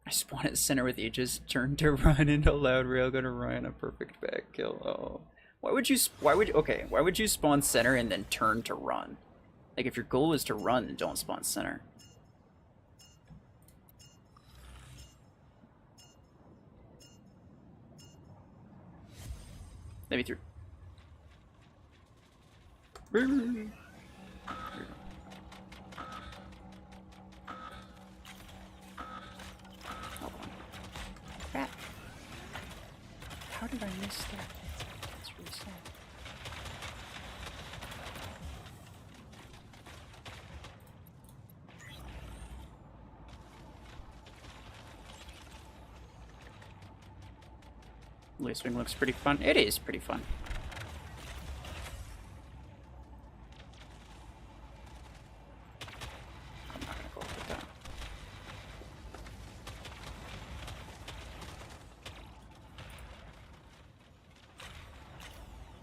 I spawn at center with Aegis, turn to run into loud railgun to Ryan, a perfect back kill. Oh, why would you spawn center and then turn to run? Like, if your goal is to run, then don't spawn center. Let me through. Crap. How did I miss that? That's really sad. Loose wing looks pretty fun. It is pretty fun. I'm not gonna go with that.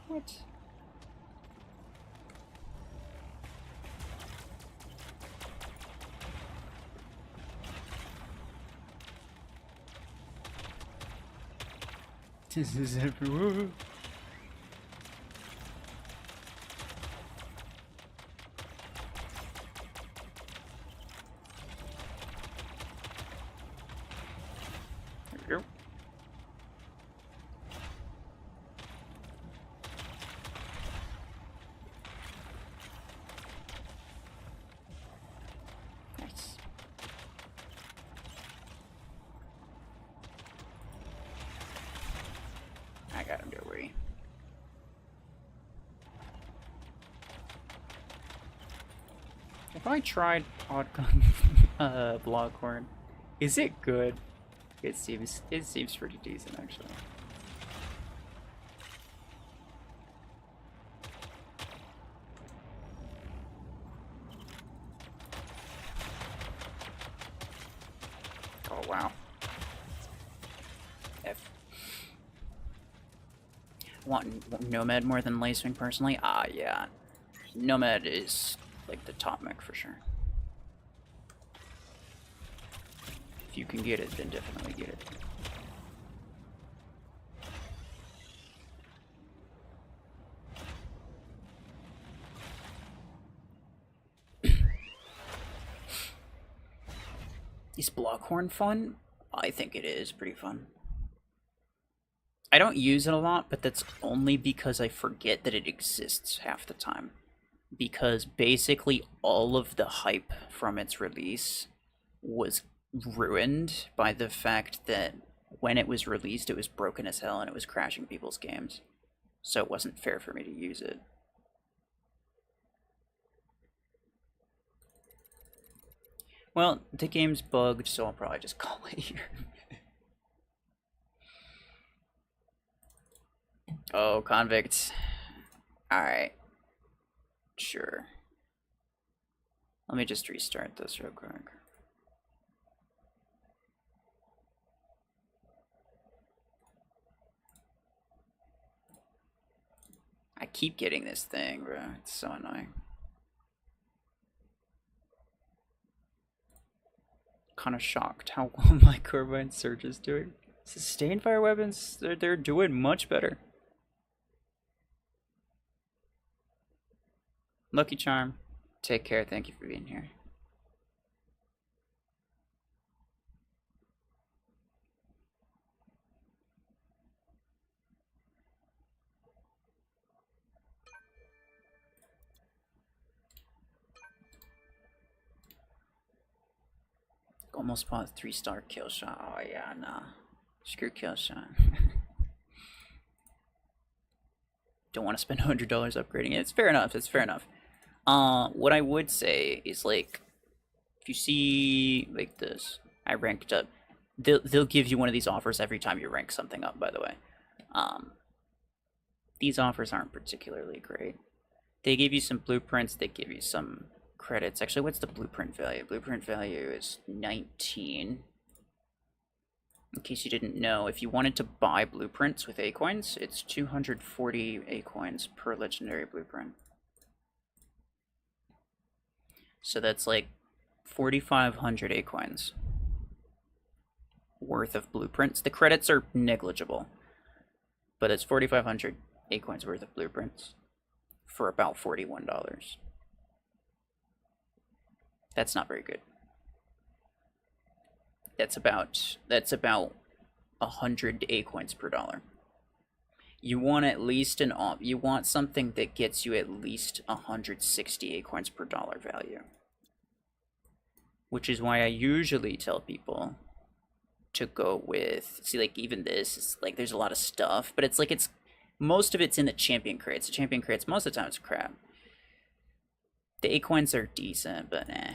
What? This is everywhere. I tried Blockhorn. Is it good? It seems pretty decent actually. Oh wow. F. Want Nomad more than Lacewing personally? Ah yeah. Nomad is like the top mech for sure. If you can get it, then definitely get it. Is Blockhorn fun? I think it is pretty fun. I don't use it a lot, but that's only because I forget that it exists half the time. Because basically all of the hype from its release was ruined by the fact that when it was released, it was broken as hell and it was crashing people's games. So it wasn't fair for me to use it. Well, the game's bugged, so I'll probably just call it here. Oh, convicts. Alright. Sure. Let me just restart this real quick. I keep getting this thing, bro. It's so annoying. Kind of shocked how well my Carbine Surge is doing. Sustained fire weapons, they're doing much better. Lucky Charm, take care. Thank you for being here. Almost bought a 3-star kill shot. Oh yeah, nah. Screw kill shot. Don't want to spend $100 upgrading it. It's fair enough. It's fair enough. What I would say is like, if you see like this, I ranked up. They'll give you one of these offers every time you rank something up. By the way, these offers aren't particularly great. They give you some blueprints. They give you some credits. Actually, what's the blueprint value? Blueprint value is 19. In case you didn't know, if you wanted to buy blueprints with A-coins, it's 240 A-coins per legendary blueprint. So that's like 4,500 A-coins worth of blueprints. The credits are negligible, but it's 4,500 A-coins worth of blueprints for about $41. That's not very good. That's about 100 A-coins per dollar. You want at least you want something that gets you at least 160 A-coins per dollar value. Which is why I usually tell people to go with, see, like even this is like there's a lot of stuff, but it's like most of it's in the champion crates. The champion crates most of the time it's crap. The A-coins are decent, but eh.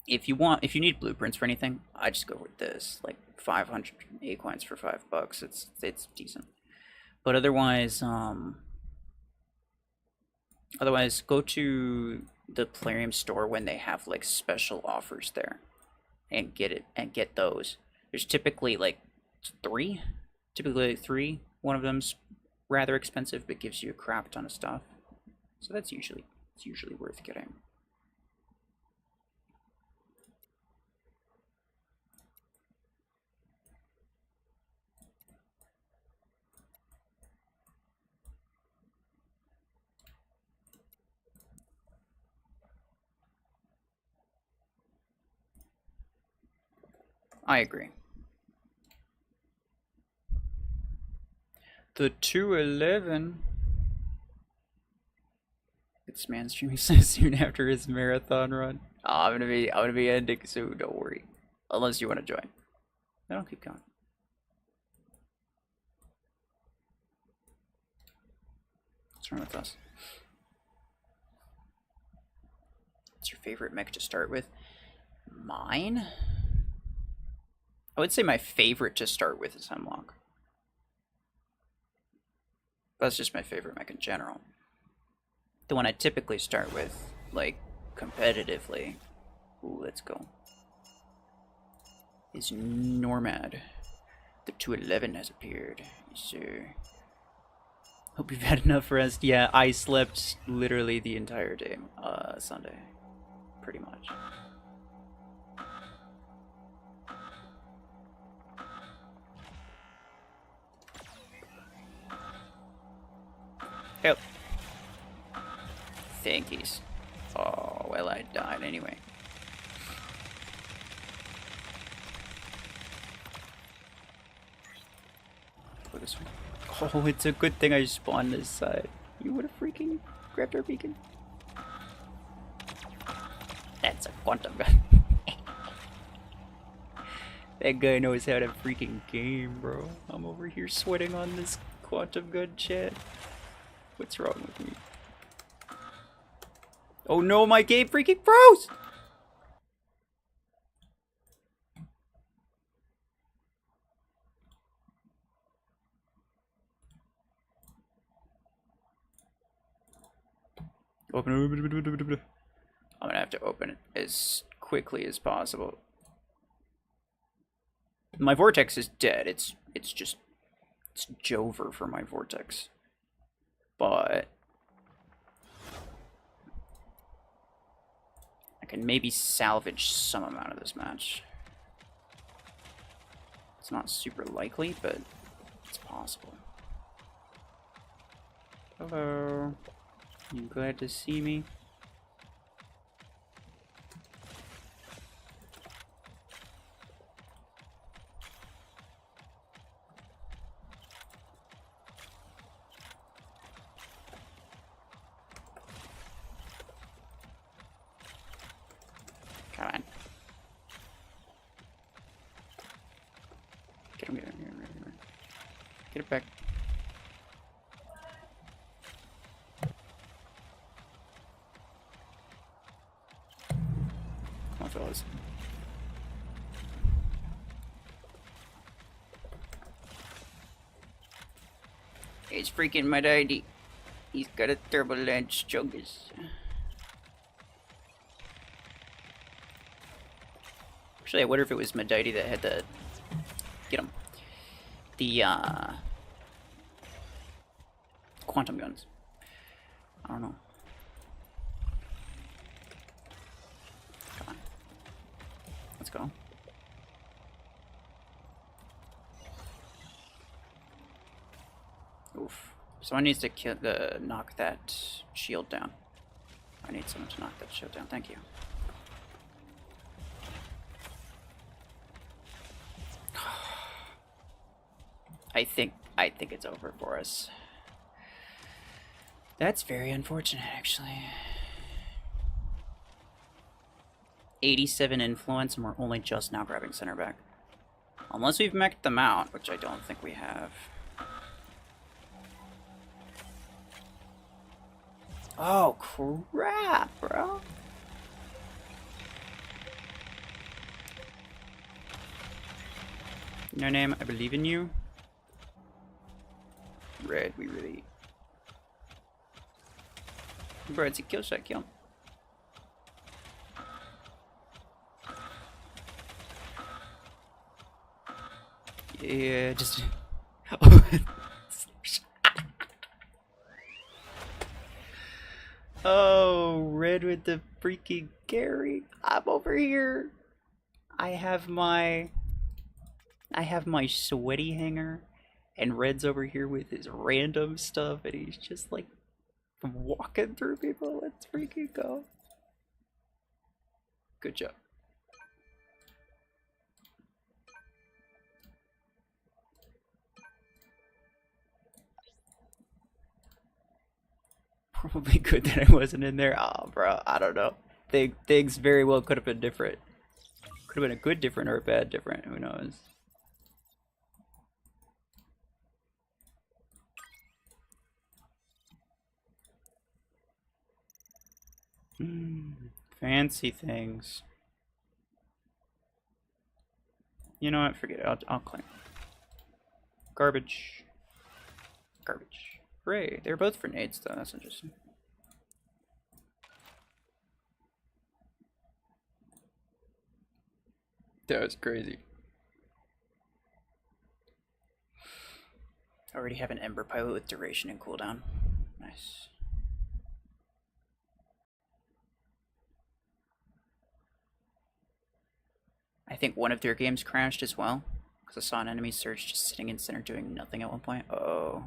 If you need blueprints for anything, I just go with this. Like 500 A-coins for $5. It's decent. But otherwise go to the Plarium store when they have like special offers there and get those. There's typically like three. One of them's rather expensive but gives you a crap ton of stuff. So it's usually worth getting. I agree. The 211. This man streaming so soon after his marathon run. Oh, I'm gonna be ending soon. Don't worry, unless you want to join. Then I'll keep going. What's wrong with us? favorite mech to start with. Mine? I would say my favorite to start with is Hemlock. That's just my favorite mech in general. The one I typically start with, like, competitively. Ooh, let's go. Is Normad. The 211 has appeared. Yes, sir. Hope you've had enough rest. Yeah, I slept literally the entire day, Sunday. Pretty much. Yep. Thankies. Oh, well, I died anyway. Go this way. Oh, it's a good thing I spawned this side. You would have freaking grabbed our beacon. That's a quantum gun. That guy knows how to freaking game, bro. I'm over here sweating on this quantum gun chat. What's wrong with me? Oh no, my game freaking froze! Open it. I'm gonna have to open it as quickly as possible. My vortex is dead. It's Jover for my vortex. But I can maybe salvage some amount of this match. It's not super likely, but it's possible. Hello. You glad to see me? Come on. Get him. Get it back. Come on, fellas. It's freaking my daddy. He's got a turbo lance chungus. Actually, I wonder if it was Mediti that had the... Get him. The, quantum guns. I don't know. Come on. Let's go. Oof. Someone needs to knock that shield down. I need someone to knock that shield down. Thank you. I think it's over for us. That's very unfortunate, actually. 87 influence, and we're only just now grabbing center back. Unless we've mech'd them out, which I don't think we have. Oh, crap, bro. No name, I believe in you. Red, we really... Bro, it's a kill shot kill. Yeah, just... Oh, red with the freaking Gary. I'm over here. I have my sweaty hanger, and Red's over here with his random stuff, and he's just like walking through people. Let's freaking go. Good job. Probably good that I wasn't in there. Oh, bro, I don't know. Things very well could have been different. Could have been a good different or a bad different. Who knows? Fancy things. You know what? Forget it. I'll claim. Garbage. Garbage. Hooray. They're both for nades, though. That's interesting. That was crazy. I already have an Ember Pilot with duration and cooldown. Nice. I think one of their games crashed as well, because I saw an enemy surge just sitting in center doing nothing at one point. Oh.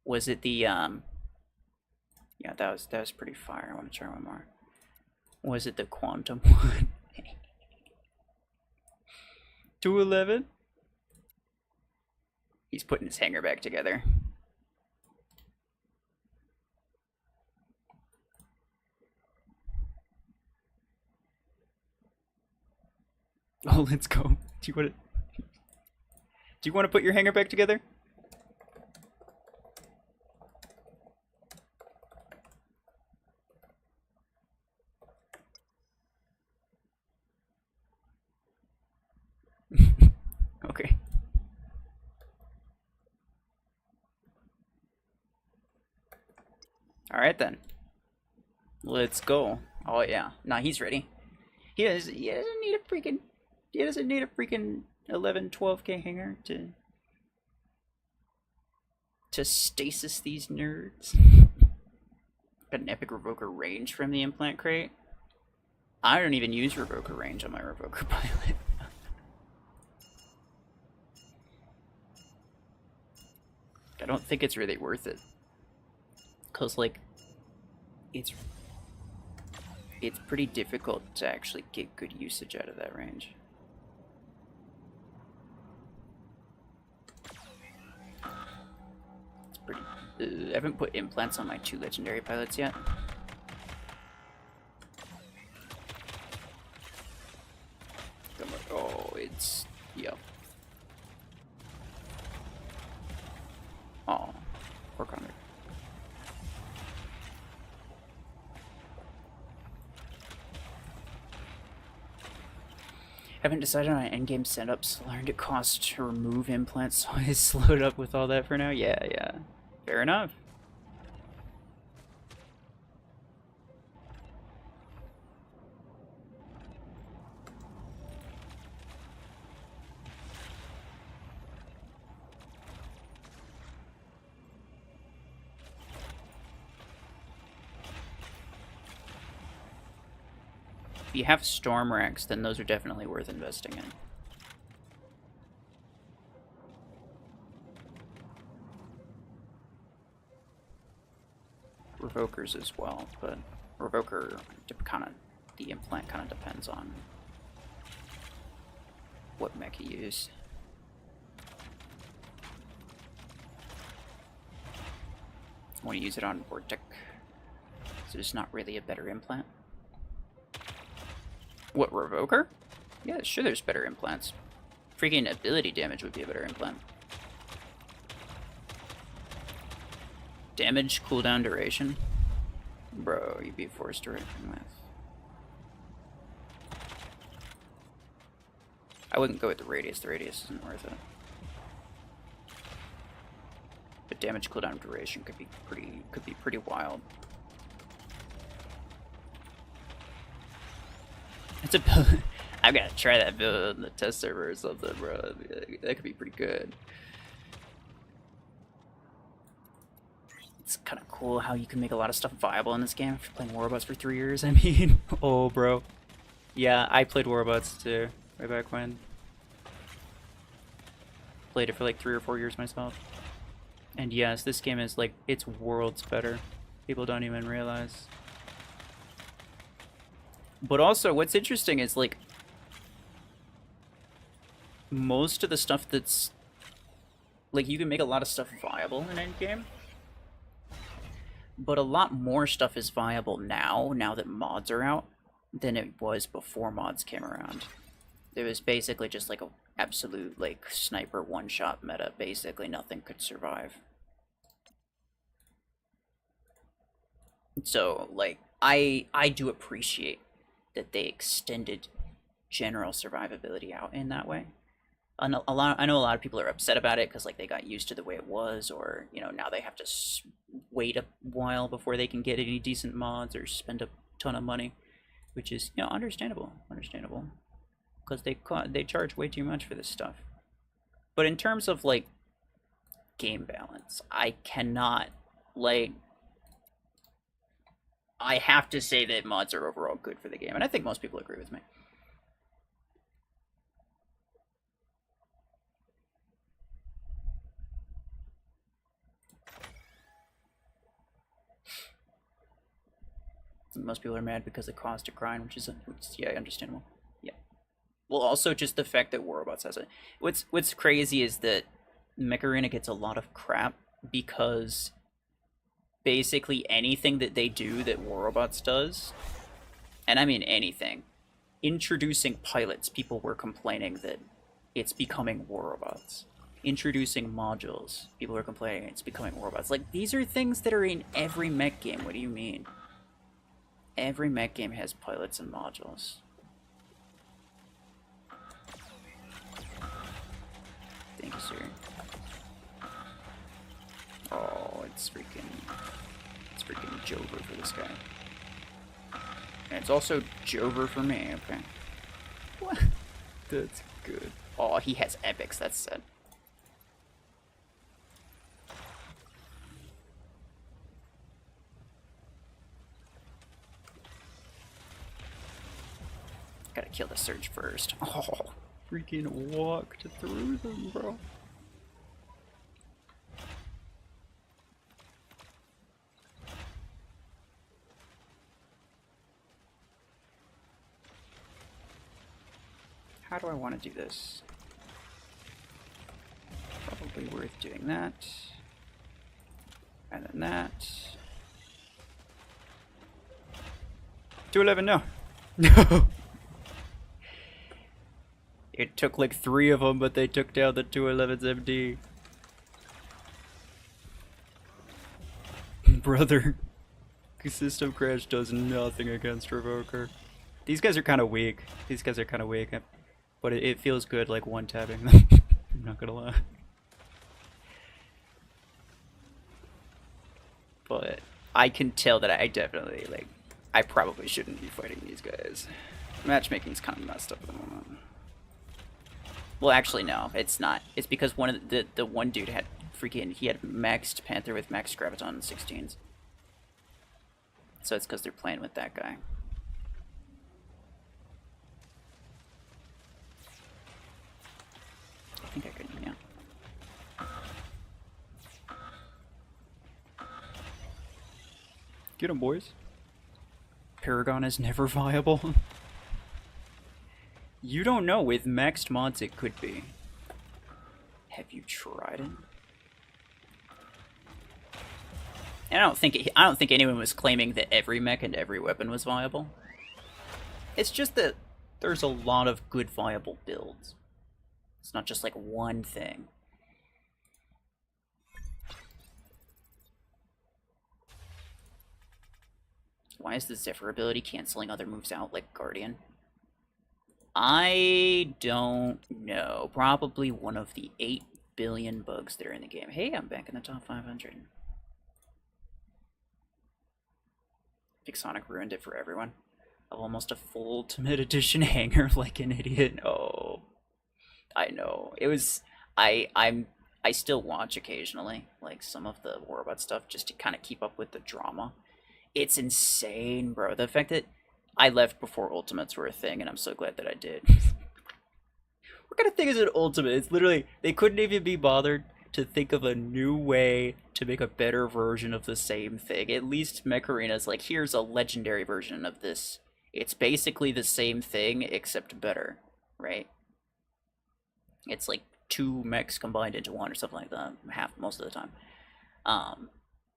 Was it the, yeah, that was pretty fire. I want to try one more. Was it the Quantum one? 211? He's putting his hanger back together. Oh, let's go. Do you want to put your hanger back together? Okay. Alright then. Let's go. Oh yeah. Nah, he's ready. He doesn't need a freaking 11, 12k hanger to stasis these nerds. Got an epic revoker range from the implant crate. I don't even use revoker range on my revoker pilot. I don't think it's really worth it. Cause like it's pretty difficult to actually get good usage out of that range. It's pretty. I haven't put implants on my 2 legendary pilots yet. Oh, it's yep. Oh, poor Connor. Haven't decided on an endgame setups. Learned it costs to remove implants, so I slowed up with all that for now. Yeah. Fair enough. If you have storm racks, then those are definitely worth investing in. Revokers as well, but revoker the implant kind of depends on what mech you use. I want to use it on Vortic, so it's not really a better implant. What, revoker? Yeah, sure there's better implants. Freaking ability damage would be a better implant. Damage, cooldown, duration? Bro, you'd be forced to reckon with. I wouldn't go with the radius isn't worth it. But damage, cooldown, duration could be pretty wild. It's a build. I've got to try that build on the test server or something, bro. That could be pretty good. It's kind of cool how you can make a lot of stuff viable in this game after playing Warbots for 3 years. I mean, oh, bro. Yeah, I played Warbots too, way back when. Played it for like 3 or 4 years myself. And yes, this game is like, it's worlds better. People don't even realize. But also, what's interesting is, like, most of the stuff that's... Like, you can make a lot of stuff viable in endgame. But a lot more stuff is viable now that mods are out, than it was before mods came around. It was basically just, like, a absolute, like, sniper one-shot meta. Basically, nothing could survive. So, like, I do appreciate that they extended general survivability out in that way. I know a lot of people are upset about it because like they got used to the way it was, or now they have to wait a while before they can get any decent mods or spend a ton of money, which is understandable, because they charge way too much for this stuff. But in terms of like game balance, I cannot like. I have to say that mods are overall good for the game, and I think most people agree with me. Most people are mad because it costs to grind, which is yeah, understandable. Yeah. Well, also just the fact that War Robots has it. What's crazy is that Mech Arena gets a lot of crap because basically anything that they do that War Robots does, and I mean anything, introducing pilots, people were complaining that it's becoming War Robots. Introducing modules, people are complaining it's becoming War Robots. Like, these are things that are in every mech game. What do you mean? Every mech game has pilots and modules. Thank you, sir. Oh, it's freaking Jover for this guy. And it's also Jover for me, okay. What? That's good. Oh, he has epics, that's sad. Gotta kill the Surge first. Oh, freaking walked through them, bro. How do I want to do this? Probably worth doing that. And then that. 211, no. No! It took like 3 of them, but they took down the 211's MD. Brother. System Crash does nothing against Revoker. These guys are kind of weak. But it feels good like one-tapping them. I'm not gonna lie. But I can tell that I definitely, like, I probably shouldn't be fighting these guys. Matchmaking's kind of messed up at the moment. Well, actually, no, it's not. It's because one of the one dude had he had maxed Panther with max Graviton 16s. So it's because they're playing with that guy. I think I could, yeah. Get him, boys. Paragon is never viable. You don't know. With maxed mods, it could be. Have you tried it? And I don't think anyone was claiming that every mech and every weapon was viable. It's just that there's a lot of good viable builds. It's not just like one thing. Why is the Zephyr ability canceling other moves out like Guardian? I don't know. Probably one of the 8 billion bugs that are in the game. Hey, I'm back in the top 500. Big Sonic ruined it for everyone. Of almost a full Ultimate Edition hanger like an idiot. Oh, I know. It was. I still watch occasionally, like some of the Warbot stuff, just to kind of keep up with the drama. It's insane, bro. The fact that I left before Ultimates were a thing, and I'm so glad that I did. What kind of thing is an Ultimate? It's literally, they couldn't even be bothered to think of a new way to make a better version of the same thing. At least Mech Arena's like, here's a legendary version of this. It's basically the same thing, except better, right? It's like 2 mechs combined into 1 or something like that, most of the time.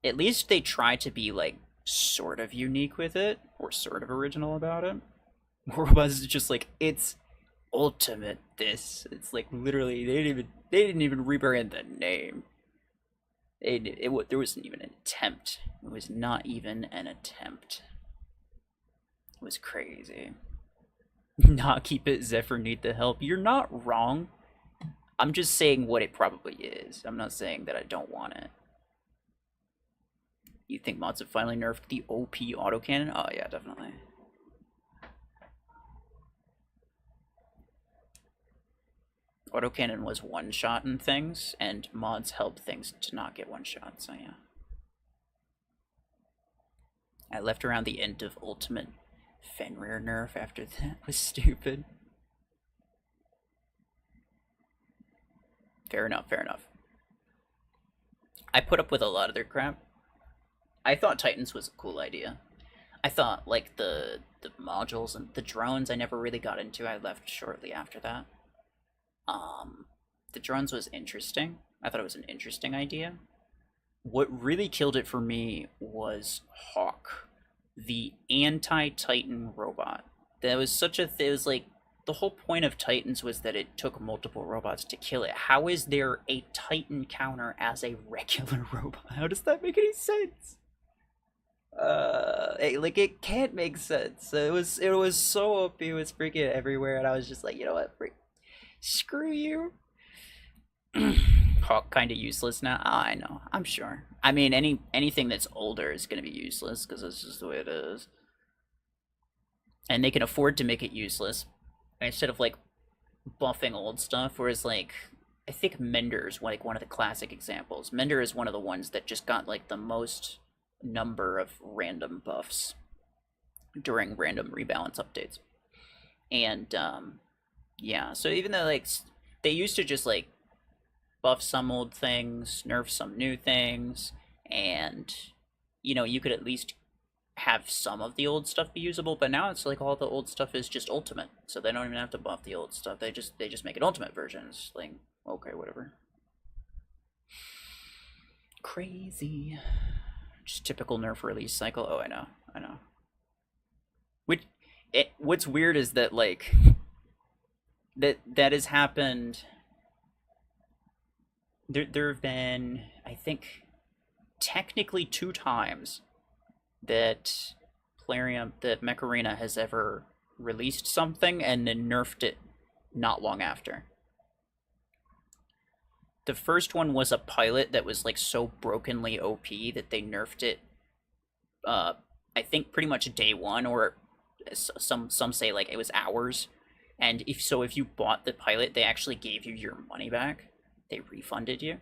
At least they try to be like sort of unique with it, or sort of original about it. Warboss is just like, it's Ultimate this. It's like literally they didn't even rebrand the name. There wasn't even an attempt. It was not even an attempt. It was crazy. Not keep it, Zephyr need the help. You're not wrong. I'm just saying what it probably is. I'm not saying that I don't want it. You think mods have finally nerfed the OP autocannon? Oh yeah, definitely. Autocannon was one-shot in things, and mods help things to not get one-shot, so yeah. I left around the end of Ultimate Fenrir nerf after that. Was stupid. Fair enough, fair enough. I put up with a lot of their crap. I thought Titans was a cool idea. I thought, like, the modules and the drones I never really got into. I left shortly after that. The drones was interesting. I thought it was an interesting idea. What really killed it for me was Hawk, the anti-Titan robot. That was such a it was like the whole point of Titans was that it took multiple robots to kill it. How is there a Titan counter as a regular robot? How does that make any sense? Like it can't make sense. It was so OP. It was freaking everywhere, and I was just like, you know what, screw you. Hawk kind of useless now. Oh, I know. I'm sure. I mean, anything that's older is gonna be useless because that's just the way it is. And they can afford to make it useless instead of like buffing old stuff. Whereas like I think Mender is like one of the classic examples. Mender is one of the ones that just got like the most number of random buffs during random rebalance updates. And yeah, so even though like they used to just like buff some old things, nerf some new things, and you know, you could at least have some of the old stuff be usable, but now it's like all the old stuff is just ultimate, so they don't even have to buff the old stuff. They just make it ultimate versions. Like, okay, whatever. Crazy. Just typical nerf release cycle. Oh, I know. What's weird is that like that has happened. There have been, I think, technically 2 times that Plarium, that Mech Arena has ever released something and then nerfed it not long after. The first one was a pilot that was like so brokenly OP that they nerfed it. I think pretty much day 1, or some say like it was hours. And if you bought the pilot, they actually gave you your money back. They refunded you.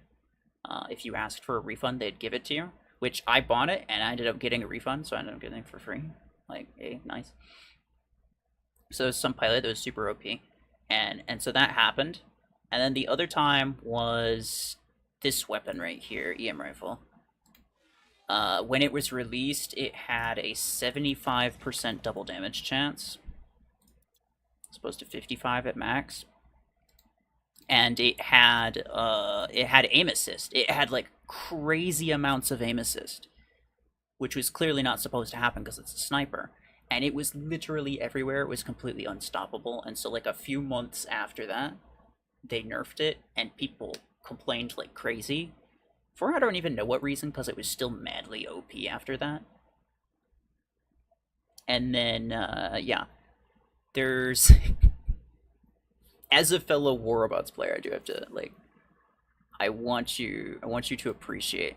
If you asked for a refund, they'd give it to you. Which I bought it and I ended up getting a refund, so I ended up getting it for free. Like, hey, nice. So some pilot that was super OP, and so that happened. And then the other time was this weapon right here, EM rifle. When it was released, it had a 75% double damage chance, as opposed to 55 at max. And it had aim assist. It had like crazy amounts of aim assist, which was clearly not supposed to happen because it's a sniper. And it was literally everywhere. It was completely unstoppable. And so like a few months after that, they nerfed it, and people complained like crazy. For I don't even know what reason, because it was still madly OP after that. And then, yeah, there's... As a fellow War Robots player, I do have to, like, I want you to appreciate,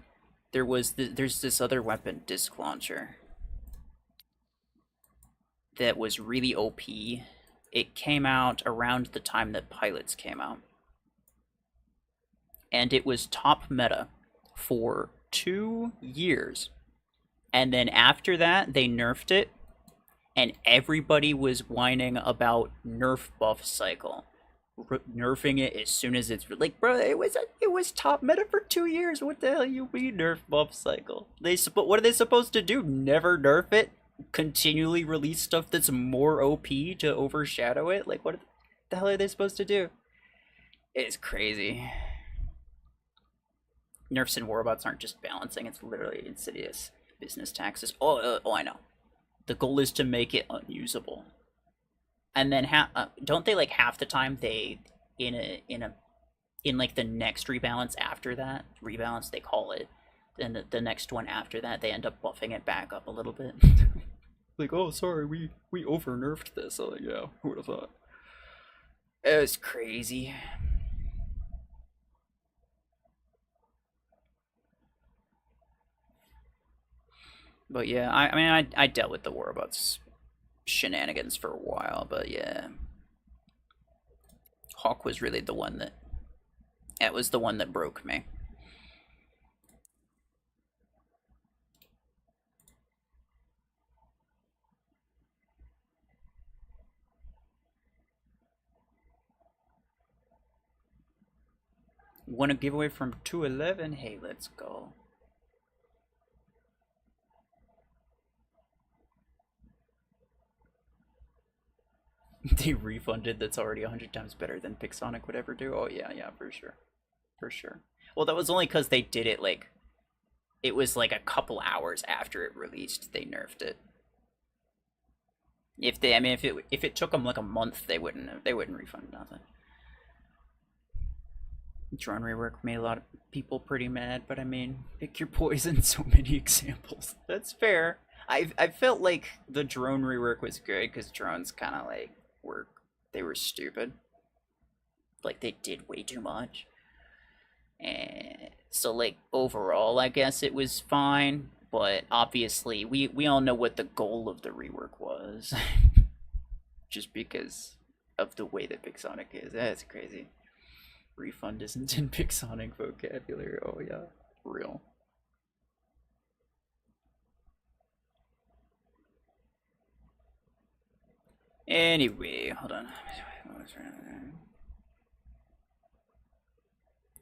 there's this other weapon, Disc Launcher, that was really OP. It came out around the time that Pilots came out. And it was top meta for 2 years. And then after that, they nerfed it, and everybody was whining about nerf buff cycle. Nerfing it as soon as it's like, bro, it was top meta for 2 years. What the hell you mean nerf buff cycle? What are they supposed to do? Never nerf it? Continually release stuff that's more OP to overshadow it? Like, what the hell are they supposed to do? It's crazy. Nerfs and warbots aren't just balancing, it's literally insidious business taxes. Oh, I know. The goal is to make it unusable. And then don't they like half the time they in like the next rebalance after that rebalance they call it, then the next one after that they end up buffing it back up a little bit. Like, oh, sorry, we over nerfed this. I'm like, yeah, who would have thought? It was crazy. But yeah, I mean, I dealt with the Warbots shenanigans for a while, but yeah, Hawk was really the one that it was the one that broke me. Want a giveaway from 211? Hey, let's go. They refunded that's already 100 times better than Pixonic would ever do. Oh yeah, yeah, for sure. For sure. Well, that was only because they did it like it was like a couple hours after it released. They nerfed it. If they, I mean, if it took them like a month, they wouldn't refund nothing. Drone rework made a lot of people pretty mad, but I mean, pick your poison. So many examples. That's fair. I felt like the drone rework was good because drones kind of like they were stupid. Like they did way too much. And so like overall, I guess it was fine, but obviously we all know what the goal of the rework was, just because of the way that Pixonic is. That's crazy. Refund isn't in Pixonic vocabulary. Oh yeah, real. Anyway, hold on.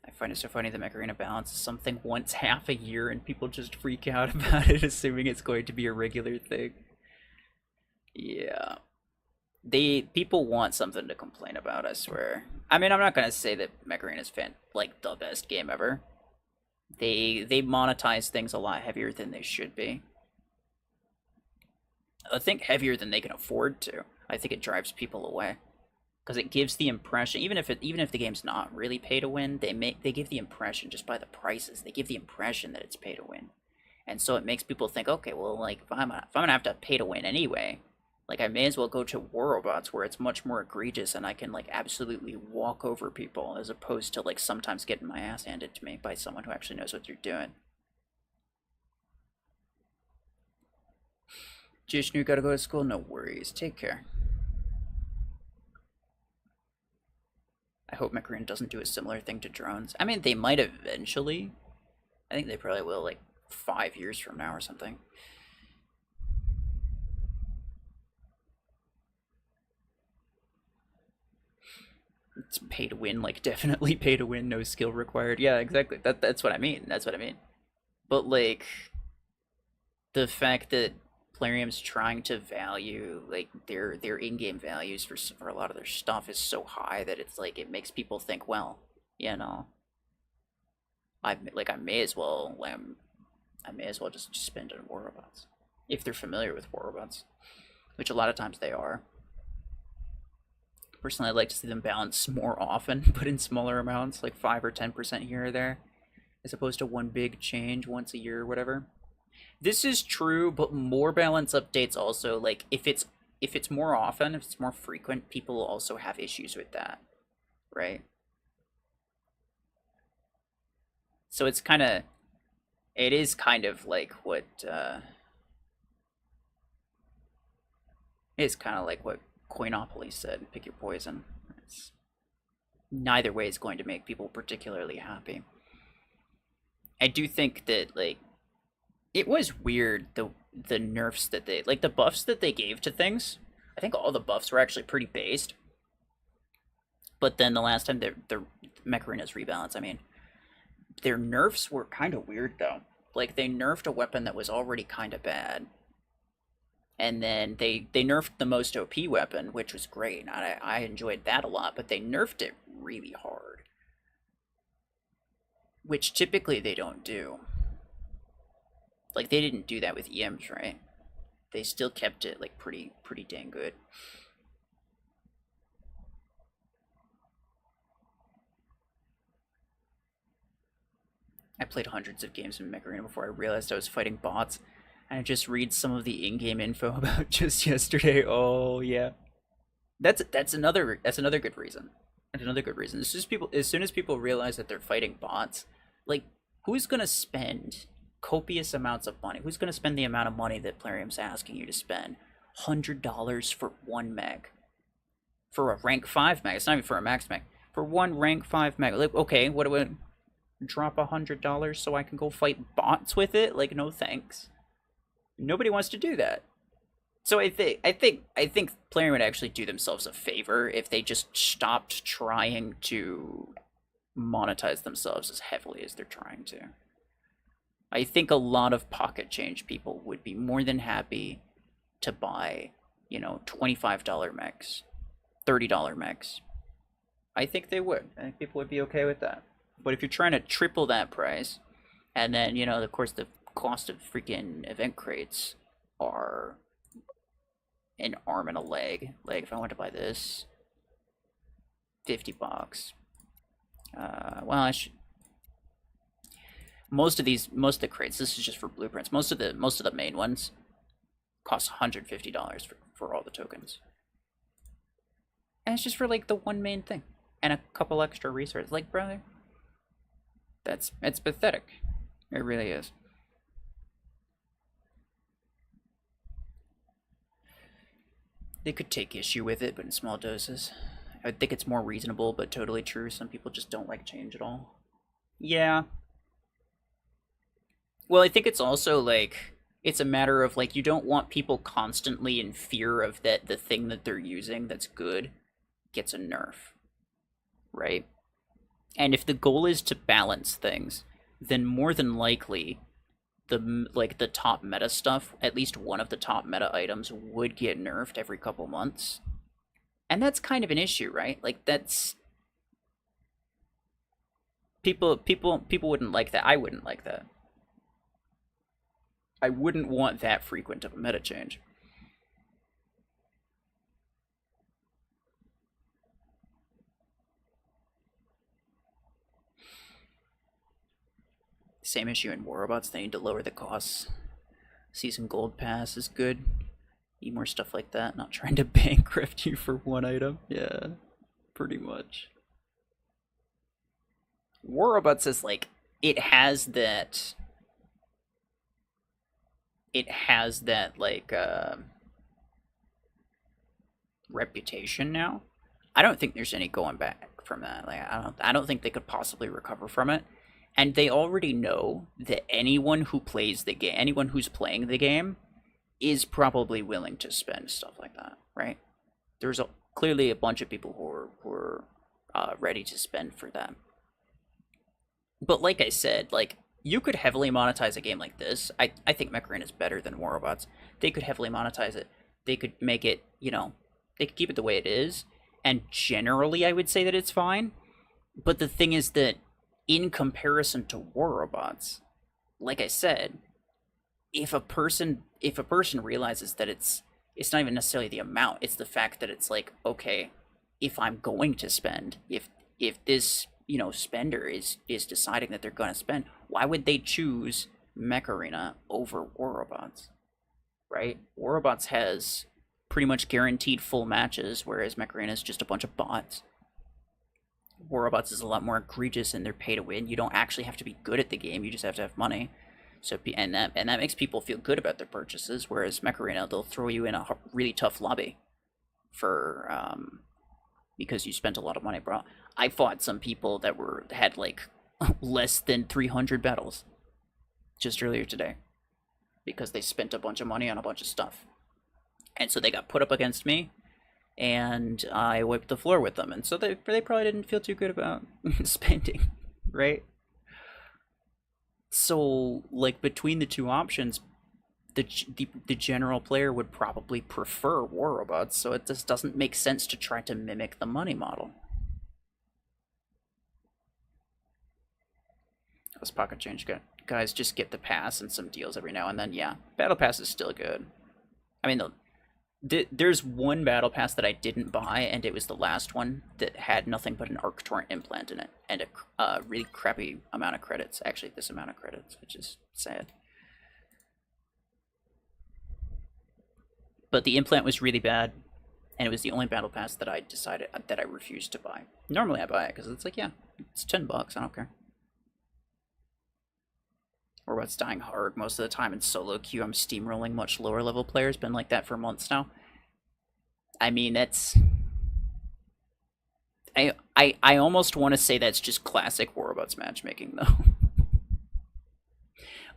I find it so funny that Mech Arena balances something once half a year and people just freak out about it, assuming it's going to be a regular thing. Yeah. People want something to complain about, I swear. I mean, I'm not gonna say that Mech Arena is like the best game ever. They monetize things a lot heavier than they should be. I think heavier than they can afford to. I think it drives people away because it gives the impression, even if the game's not really pay to win, they give the impression just by the prices. They give the impression that it's pay to win, and so it makes people think, okay, well, like if I'm gonna have to pay to win anyway, like I may as well go to War Robots where it's much more egregious and I can like absolutely walk over people as opposed to like sometimes getting my ass handed to me by someone who actually knows what they're doing. Jishnu, gotta go to school. No worries. Take care. I hope Mech Arena doesn't do a similar thing to drones. I mean, they might eventually. I think they probably will, like 5 years from now or something. It's pay to win, like definitely pay to win, no skill required. Yeah, exactly. That's what I mean. That's what I mean. But like the fact that Plarium's trying to value like their in-game values for a lot of their stuff is so high that it's like it makes people think, well, you know, I may as well I may as well just spend on War Robots if they're familiar with War Robots, which a lot of times they are. Personally, I'd like to see them balance more often, but in smaller amounts, like 5 or 10% here or there, as opposed to one big change once a year or whatever. This is true, but more balance updates also, like if it's more often, if it's more frequent, people also have issues with that, right? So it is kind of like what it is kind of like what Coinopoly said, pick your poison. It's, neither way is going to make people particularly happy. I do think that like it was weird the nerfs that they like the buffs that they gave to things. I think all the buffs were actually pretty based. But then the last time the Mech Arena's rebalance, I mean, their nerfs were kind of weird though. Like they nerfed a weapon that was already kind of bad, and then they nerfed the most OP weapon, which was great. I enjoyed that a lot, but they nerfed it really hard, which typically they don't do. Like they didn't do that with EMs, right? They still kept it like pretty dang good. I played hundreds of games in Mech Arena before I realized I was fighting bots. And I just read some of the in-game info about just yesterday. Oh yeah, that's another good reason. That's another good reason. It's just people. As soon as people realize that they're fighting bots, like who's gonna spend copious amounts of money? Who's gonna spend the amount of money that Plarium's asking you to spend? $100 for one meg, for a rank 5 meg. It's not even for a max meg. For one rank 5 meg. Like, okay, what do I drop $100 so I can go fight bots with it? Like, no thanks. Nobody wants to do that. So I think Plarium would actually do themselves a favor if they just stopped trying to monetize themselves as heavily as they're trying to. I think a lot of pocket change people would be more than happy to buy, $25 mechs, $30 mechs. I think they would. I think people would be okay with that. But if you're trying to triple that price, and then, of course, the cost of freaking event crates are an arm and a leg. Like, if I want to buy this, $50. Well, I should. Most of the crates. This is just for blueprints. Most of the main ones cost $150 for all the tokens, and it's just for like the one main thing and a couple extra resources. Like, brother, it's pathetic. It really is. They could take issue with it, but in small doses. I would think it's more reasonable, but totally true. Some people just don't like change at all. Yeah. Well, I think it's also like it's a matter of like you don't want people constantly in fear of that the thing that they're using that's good gets a nerf, right? And if the goal is to balance things, then more than likely the top meta stuff, at least one of the top meta items would get nerfed every couple months. And that's kind of an issue, right? Like that's people wouldn't like that. I wouldn't like that. I wouldn't want that frequent of a meta change. Same issue in Warrobots. They need to lower the costs. Season Gold Pass is good. Need more stuff like that. Not trying to bankrupt you for one item. Yeah, pretty much. Warrobots is like it has that. It has that like reputation now. I don't think there's any going back from that. Like I don't think they could possibly recover from it. And they already know that anyone who plays the game, anyone who's playing the game, is probably willing to spend stuff like that, right? There's clearly a bunch of people who are ready to spend for that. But like I said, like you could heavily monetize a game like this. I think Mech is better than Warrobots. They could heavily monetize it. They could make it, they could keep it the way it is. And generally, I would say that it's fine. But the thing is that in comparison to Warrobots, like I said, if a person realizes that it's not even necessarily the amount, it's the fact that it's like, okay, if I'm going to spend, if this spender is deciding that they're going to spend, why would they choose Mech Arena over Warrobots, right? Warrobots has pretty much guaranteed full matches, whereas Mech Arena is just a bunch of bots. Warrobots is a lot more egregious in their pay to win. You don't actually have to be good at the game; you just have to have money. So and that makes people feel good about their purchases. Whereas Mech Arena, they'll throw you in a really tough lobby for because you spent a lot of money, bro. I fought some people that had like less than 300 battles just earlier today because they spent a bunch of money on a bunch of stuff, and so they got put up against me. And I wiped the floor with them, and so they probably didn't feel too good about spending, right? So, like, between the two options, the general player would probably prefer Warrobots, so it just doesn't make sense to try to mimic the money model. Those pocket change guys just get the pass and some deals every now and then. Yeah, battle pass is still good. I mean, there's one battle pass that I didn't buy, and it was the last one that had nothing but an arc torrent implant in it and a really crappy amount of credits. Actually, this amount of credits, which is sad. But the implant was really bad, and it was the only battle pass that I decided that I refused to buy. Normally I buy it because it's like, yeah, it's $10. I don't care. Or what's dying hard most of the time in solo queue. I'm steamrolling much lower level players. Been like that for months now. I mean, that's. I almost want to say that's just classic War Robots matchmaking though.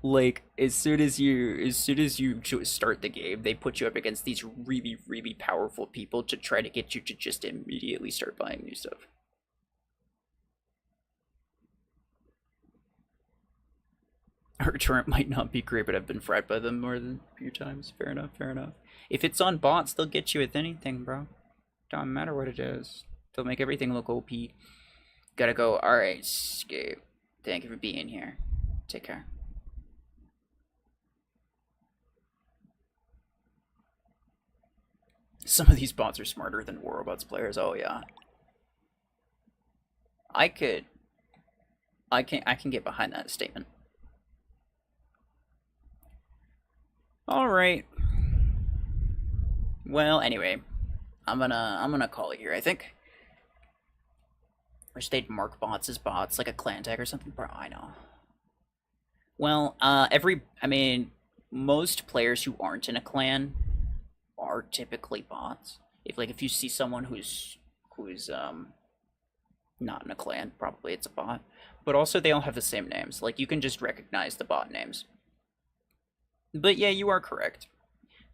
Like as soon as you start the game, they put you up against these really powerful people to try to get you to just immediately start buying new stuff. Our torrent might not be great, but I've been fried by them more than a few times. Fair enough, fair enough. If it's on bots, they'll get you with anything, bro. Don't matter what it is. They'll make everything look OP. Gotta go. Alright, Scape. Thank you for being here. Take care. Some of these bots are smarter than War Robots players. Oh yeah. I can get behind that statement. Alright. Well, anyway. I'm gonna call it here, I think. Wish they'd mark bots as bots, like a clan tag or something. Bro, I know. Well, I mean, most players who aren't in a clan are typically bots. If you see someone who's not in a clan, probably it's a bot. But also they all have the same names. Like you can just recognize the bot names. But yeah, you are correct.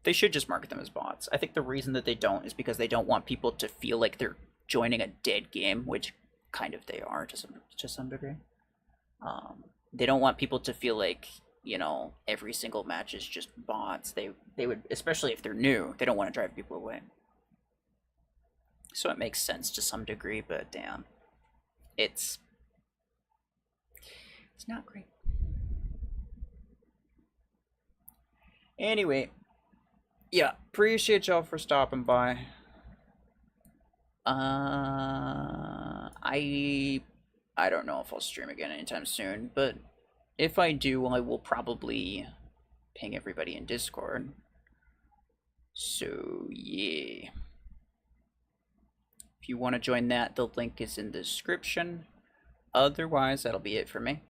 They should just market them as bots. I think the reason that they don't is because they don't want people to feel like they're joining a dead game, which kind of they are to some degree. They don't want people to feel like, you know, every single match is just bots. They would, especially if they're new, they don't want to drive people away. So it makes sense to some degree, but damn, it's not great. Anyway, yeah, appreciate y'all for stopping by. I don't know if I'll stream again anytime soon, but if I do, I will probably ping everybody in Discord. So yeah, if you want to join that, the link is in the description. Otherwise, that'll be it for me.